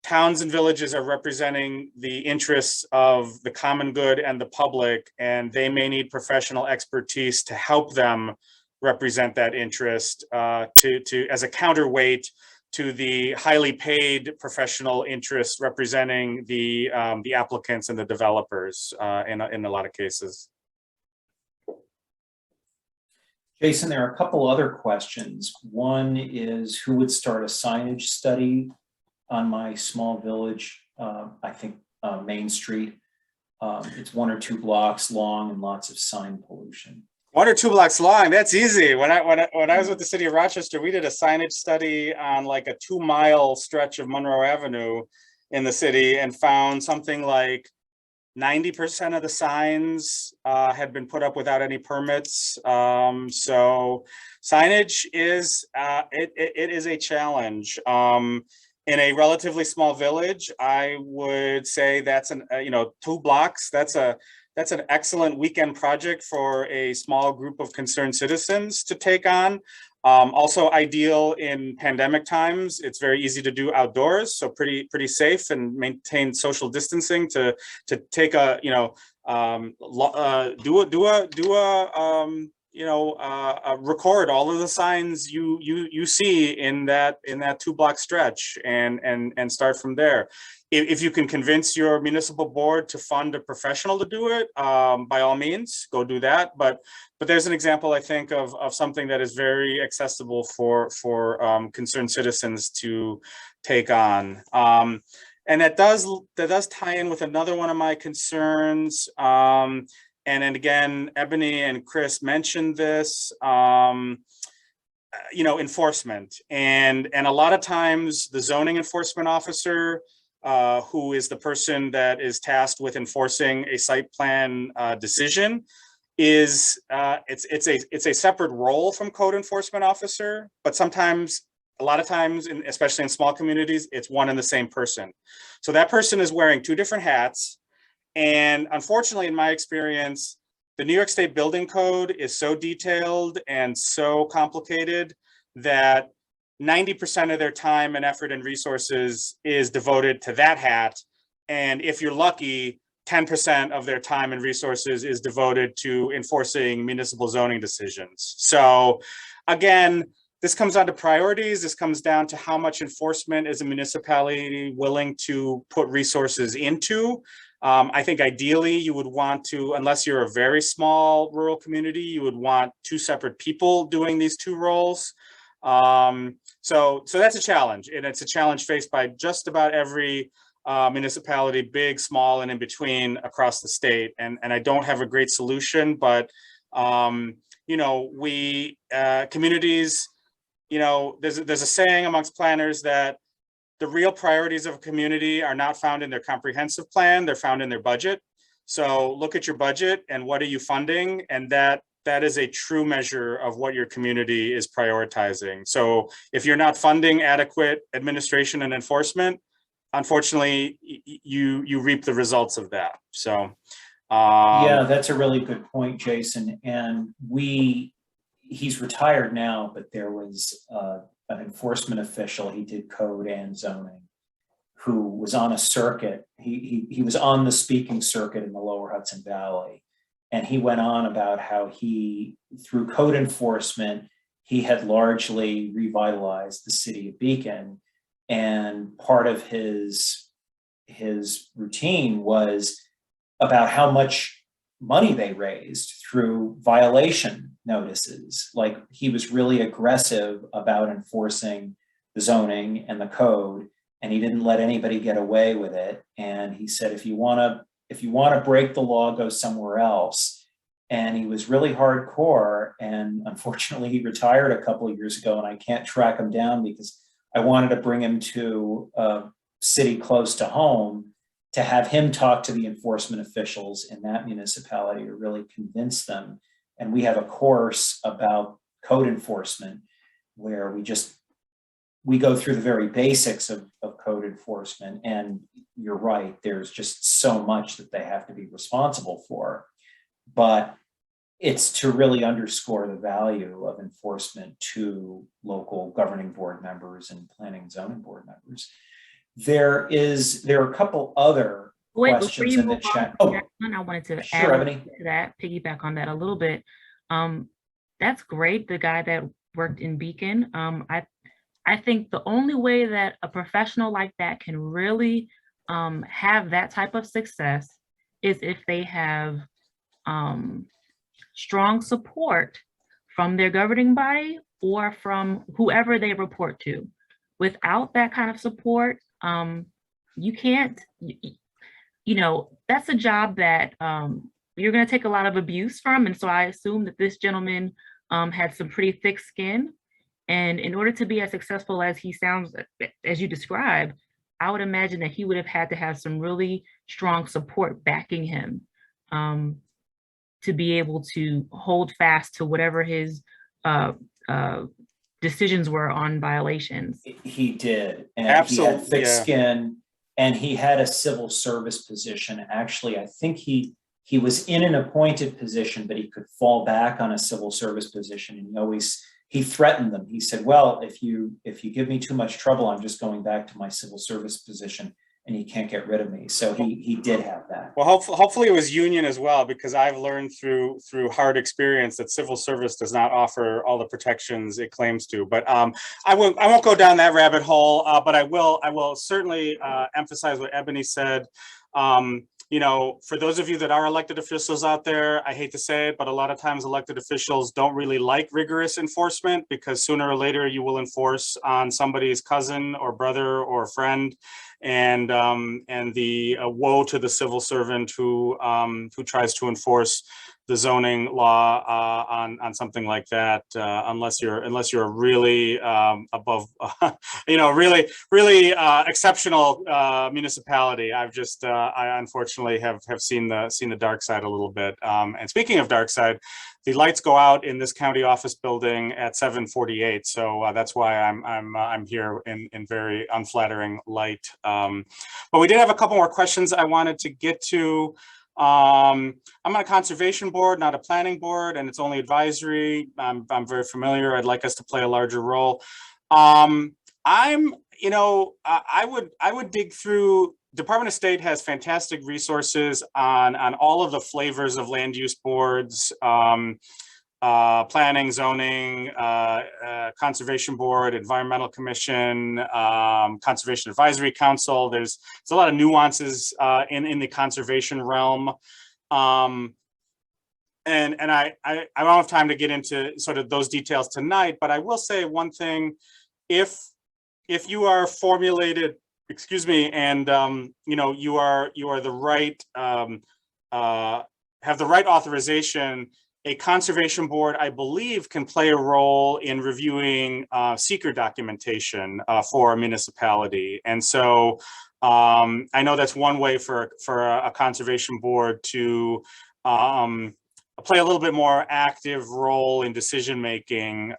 towns and villages are representing the interests of the common good and the public, and they may need professional expertise to help them represent that interest as a counterweight to the highly paid professional interests representing the applicants and the developers in a lot of cases. Jason, there are a couple other questions. One is, who would start a signage study on my small village? I think Main Street. It's 1 or 2 blocks long and lots of sign pollution. 1 or 2 blocks long, that's easy. When I was with the city of Rochester, we did a signage study on like a 2-mile stretch of Monroe Avenue in the city, and found something like 90% of the signs had been put up without any permits. So signage is it is a challenge. In a relatively small village, I would say that's 2 blocks. That's that's an excellent weekend project for a small group of concerned citizens to take on. Also ideal in pandemic times. It's very easy to do outdoors, so pretty safe, and maintain social distancing to take a, you know, record all of the signs you see in that 2-block stretch, and start from there. If you can convince your municipal board to fund a professional to do it, by all means, go do that. But there's an example, I think, of something that is very accessible for concerned citizens to take on. And that does tie in with another one of my concerns. And then again, Ebony and Chris mentioned this, you know, enforcement. And a lot of times the zoning enforcement officer, who is the person that is tasked with enforcing a site plan decision, is it's a separate role from code enforcement officer, but sometimes, a lot of times, especially in small communities, it's one and the same person. So that person is wearing 2 different hats. And unfortunately, in my experience, the New York State Building Code is so detailed and so complicated that 90% of their time and effort and resources is devoted to that hat. And if you're lucky, 10% of their time and resources is devoted to enforcing municipal zoning decisions. So again, this comes down to priorities. This comes down to how much enforcement is a municipality willing to put resources into. I think ideally you would want to, unless you're a very small rural community, you would want 2 separate people doing these 2 roles. So that's a challenge, and it's a challenge faced by just about every municipality, big, small, and in between across the state. And I don't have a great solution, but you know, communities, you know, there's a saying amongst planners that the real priorities of a community are not found in their comprehensive plan, they're found in their budget. So look at your budget and what are you funding, and that is a true measure of what your community is prioritizing. So if you're not funding adequate administration and enforcement, unfortunately, you reap the results of that. So yeah, that's a really good point, Jason. And he's retired now, but there was an enforcement official, he did code and zoning, who was on a circuit. He was on the speaking circuit in the lower Hudson Valley. And he went on about how through code enforcement, he had largely revitalized the city of Beacon. And part of his routine was about how much money they raised through violation notices. Like, he was really aggressive about enforcing the zoning and the code, and he didn't let anybody get away with it. And he said, if you want to break the law, go somewhere else. And he was really hardcore. And unfortunately, he retired a couple of years ago, and I can't track him down because I wanted to bring him to a city close to home to have him talk to the enforcement officials in that municipality to really convince them. And we have a course about code enforcement where we go through the very basics of code enforcement. And you're right, there's just so much that they have to be responsible for. But it's to really underscore the value of enforcement to local governing board members and planning and zoning board members. There are a couple other questions in the chat. Oh, I wanted to sure, add Ebony. to that, piggyback on that a little bit. That's great, the guy that worked in Beacon. I think the only way that a professional like that can really have that type of success is if they have strong support from their governing body or from whoever they report to. Without that kind of support, you can't, you know, that's a job that you're going to take a lot of abuse from. And so I assume that this gentleman had some pretty thick skin. And in order to be as successful as he sounds, as you described, I would imagine that he would have had to have some really strong support backing him to be able to hold fast to whatever his decisions were on violations. He did, and Absolutely, he had thick skin, and he had a civil service position. Actually, I think he he was in an appointed position, but he could fall back on a civil service position. And he threatened them. He said, well, if you give me too much trouble, I'm just going back to my civil service position and you can't get rid of me. So he did have that. Well, hopefully it was union as well, because I've learned through hard experience that civil service does not offer all the protections it claims to. But I won't go down that rabbit hole. But I will certainly emphasize what Ebony said. You know, for those of you that are elected officials out there, I hate to say it, but a lot of times elected officials don't really like rigorous enforcement, because sooner or later you will enforce on somebody's cousin or brother or friend, and the woe to the civil servant who tries to enforce the zoning law on something like that, unless you're really above, you know, really exceptional municipality. I unfortunately have seen the dark side a little bit. And speaking of dark side, the lights go out in this county office building at 7:48, so that's why I'm here in very unflattering light. But we did have a couple more questions I wanted to get to. I'm on a conservation board, not a planning board, and it's only advisory. I'm very familiar. I'd like us to play a larger role. I would dig through. Department of State has fantastic resources on all of the flavors of land use boards, planning, zoning, conservation board, environmental commission, conservation advisory council. There's a lot of nuances in the conservation realm. And I don't have time to get into sort of those details tonight, but I will say one thing: if you are formulated, excuse me, and you know, you are the right have the right authorization, a conservation board, I believe, can play a role in reviewing seeker documentation for a municipality. And so I know that's one way for a conservation board to play a little bit more active role in decision making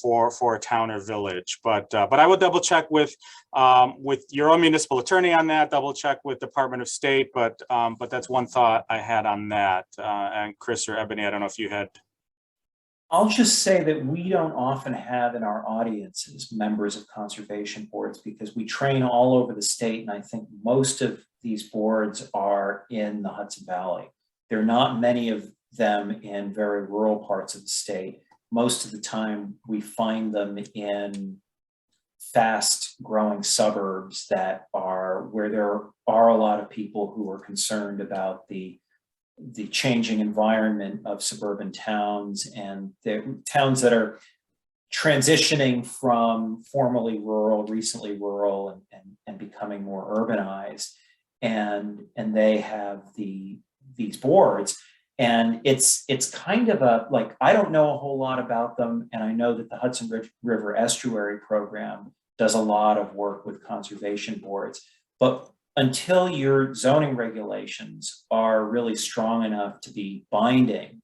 for a town or village. But I will double check with your own municipal attorney on that. Double check with Department of State. But that's one thought I had on that. And Chris or Ebony, I don't know if you had. I'll just say that we don't often have in our audiences members of conservation boards, because we train all over the state, and I think most of these boards are in the Hudson Valley. There are not many of them in very rural parts of the state. Most of the time we find them in fast growing suburbs that are where there are a lot of people who are concerned about the changing environment of suburban towns, and the towns that are transitioning from formerly rural, recently rural, and becoming more urbanized, and they have these boards. And it's kind of like, I don't know a whole lot about them. And I know that the Hudson River Estuary Program does a lot of work with conservation boards. But until your zoning regulations are really strong enough to be binding,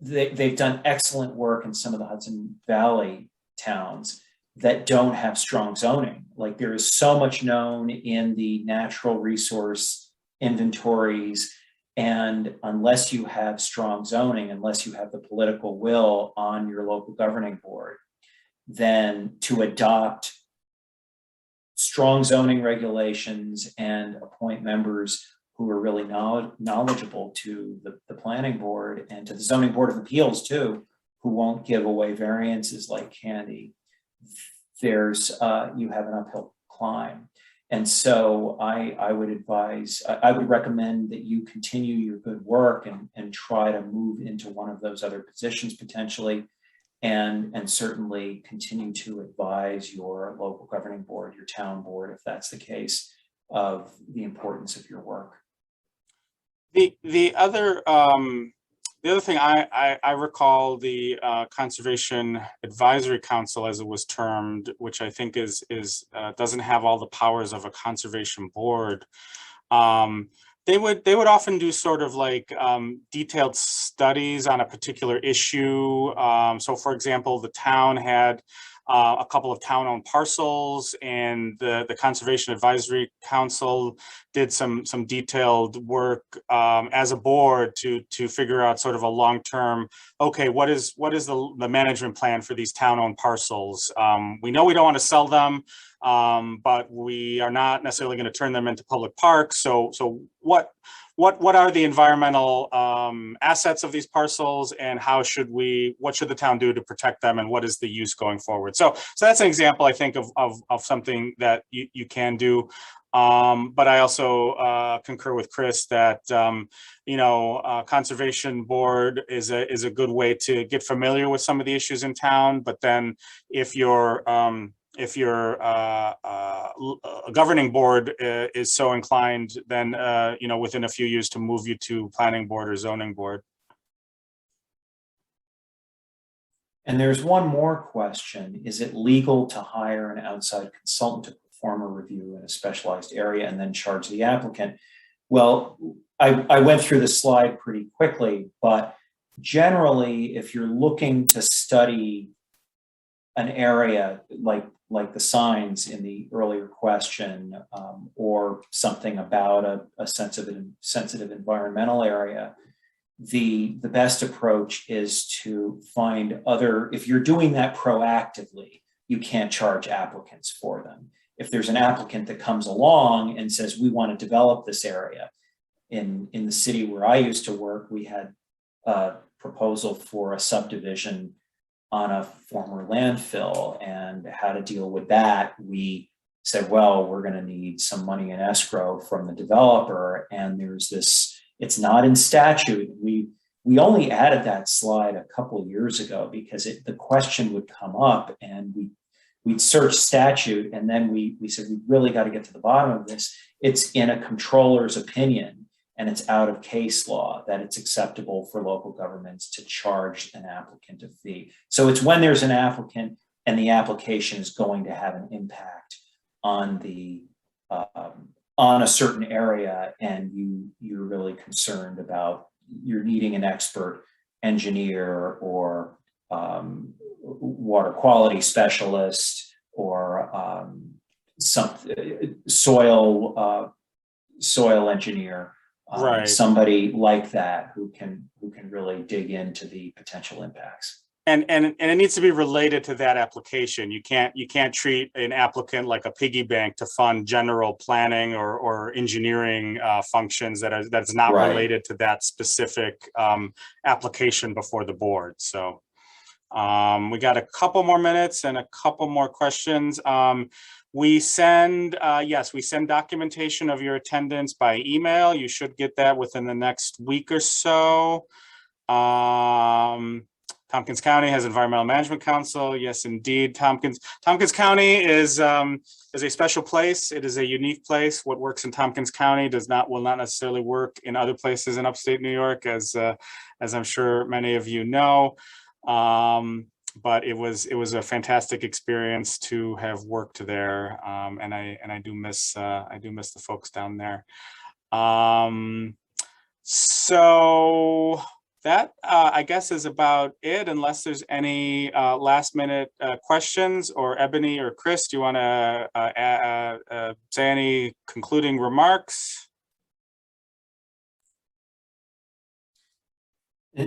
they've done excellent work in some of the Hudson Valley towns that don't have strong zoning. Like, there is so much known in the natural resource inventories, and unless you have strong zoning, unless you have the political will on your local governing board, then to adopt strong zoning regulations and appoint members who are really knowledgeable to the planning board and to the zoning board of appeals too, who won't give away variances like candy, you have an uphill climb. And so I would recommend that you continue your good work and try to move into one of those other positions potentially, and certainly continue to advise your local governing board, your town board, if that's the case, of the importance of your work. The other thing I recall, the Conservation Advisory Council, as it was termed, which I think is doesn't have all the powers of a conservation board. They would often do sort of like detailed studies on a particular issue. So, for example, the town had a couple of town-owned parcels, and the Conservation Advisory Council did some detailed work as a board to figure out sort of a long-term, okay, what is the management plan for these town-owned parcels? We know we don't want to sell them, but we are not necessarily going to turn them into public parks. So what are the environmental assets of these parcels, and what should the town do to protect them, and what is the use going forward? So that's an example, I think, of something that you can do. But I also concur with Chris that conservation board is a good way to get familiar with some of the issues in town. But then if your governing board is so inclined, then within a few years to move you to planning board or zoning board. And there's one more question. Is it legal to hire an outside consultant to perform a review in a specialized area and then charge the applicant? Well, I went through the slide pretty quickly, but generally, if you're looking to study an area like the signs in the earlier question, or something about a sensitive environmental area, the best approach is to find if you're doing that proactively, you can't charge applicants for them. If there's an applicant that comes along and says, we want to develop this area, in the city where I used to work, we had a proposal for a subdivision on a former landfill, and how to deal with that. We said, well, we're going to need some money in escrow from the developer, and there's this, it's not in statute. We only added that slide a couple of years ago because the question would come up, and we'd search statute, and then we said, we really got to get to the bottom of this. It's in a controller's opinion, and it's out of case law that it's acceptable for local governments to charge an applicant a fee. So it's when there's an applicant and the application is going to have an impact on on a certain area, and you're really concerned about, you're needing an expert engineer or water quality specialist or some soil engineer. Right. Somebody like that who can really dig into the potential impacts. And it needs to be related to that application. You can't treat an applicant like a piggy bank to fund general planning or engineering functions that's not Right. related to that specific application before the board. So we got a couple more minutes and a couple more questions. We send documentation of your attendance by email. You should get that within the next week or so. Tompkins County has Environmental Management Council. Yes, indeed. Tompkins County is a special place. It is a unique place. What works in Tompkins County will not necessarily work in other places in upstate New York, as I'm sure many of you know. But it was a fantastic experience to have worked there, and I do miss the folks down there. So that I guess is about it, unless there's any last minute questions. Or Ebony or Chris, do you want to say any concluding remarks?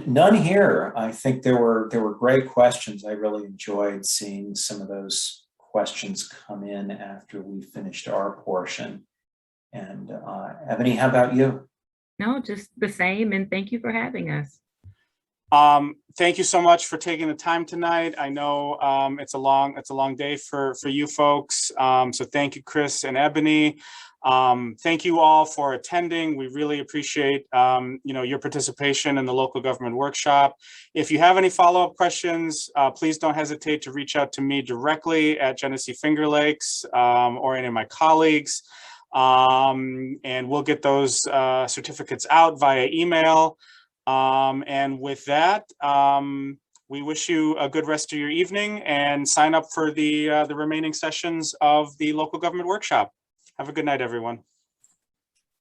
None here. I think there were great questions. I really enjoyed seeing some of those questions come in after we finished our portion. And Ebony, how about you? No, just the same. And thank you for having us. Thank you so much for taking the time tonight. I know it's a long day for you folks. So thank you, Chris and Ebony. Thank you all for attending. We really appreciate your participation in the local government workshop. If you have any follow-up questions, please don't hesitate to reach out to me directly at Genesee Finger Lakes or any of my colleagues. And we'll get those certificates out via email. And with that, we wish you a good rest of your evening, and sign up for the remaining sessions of the local government workshop. Have a good night, everyone.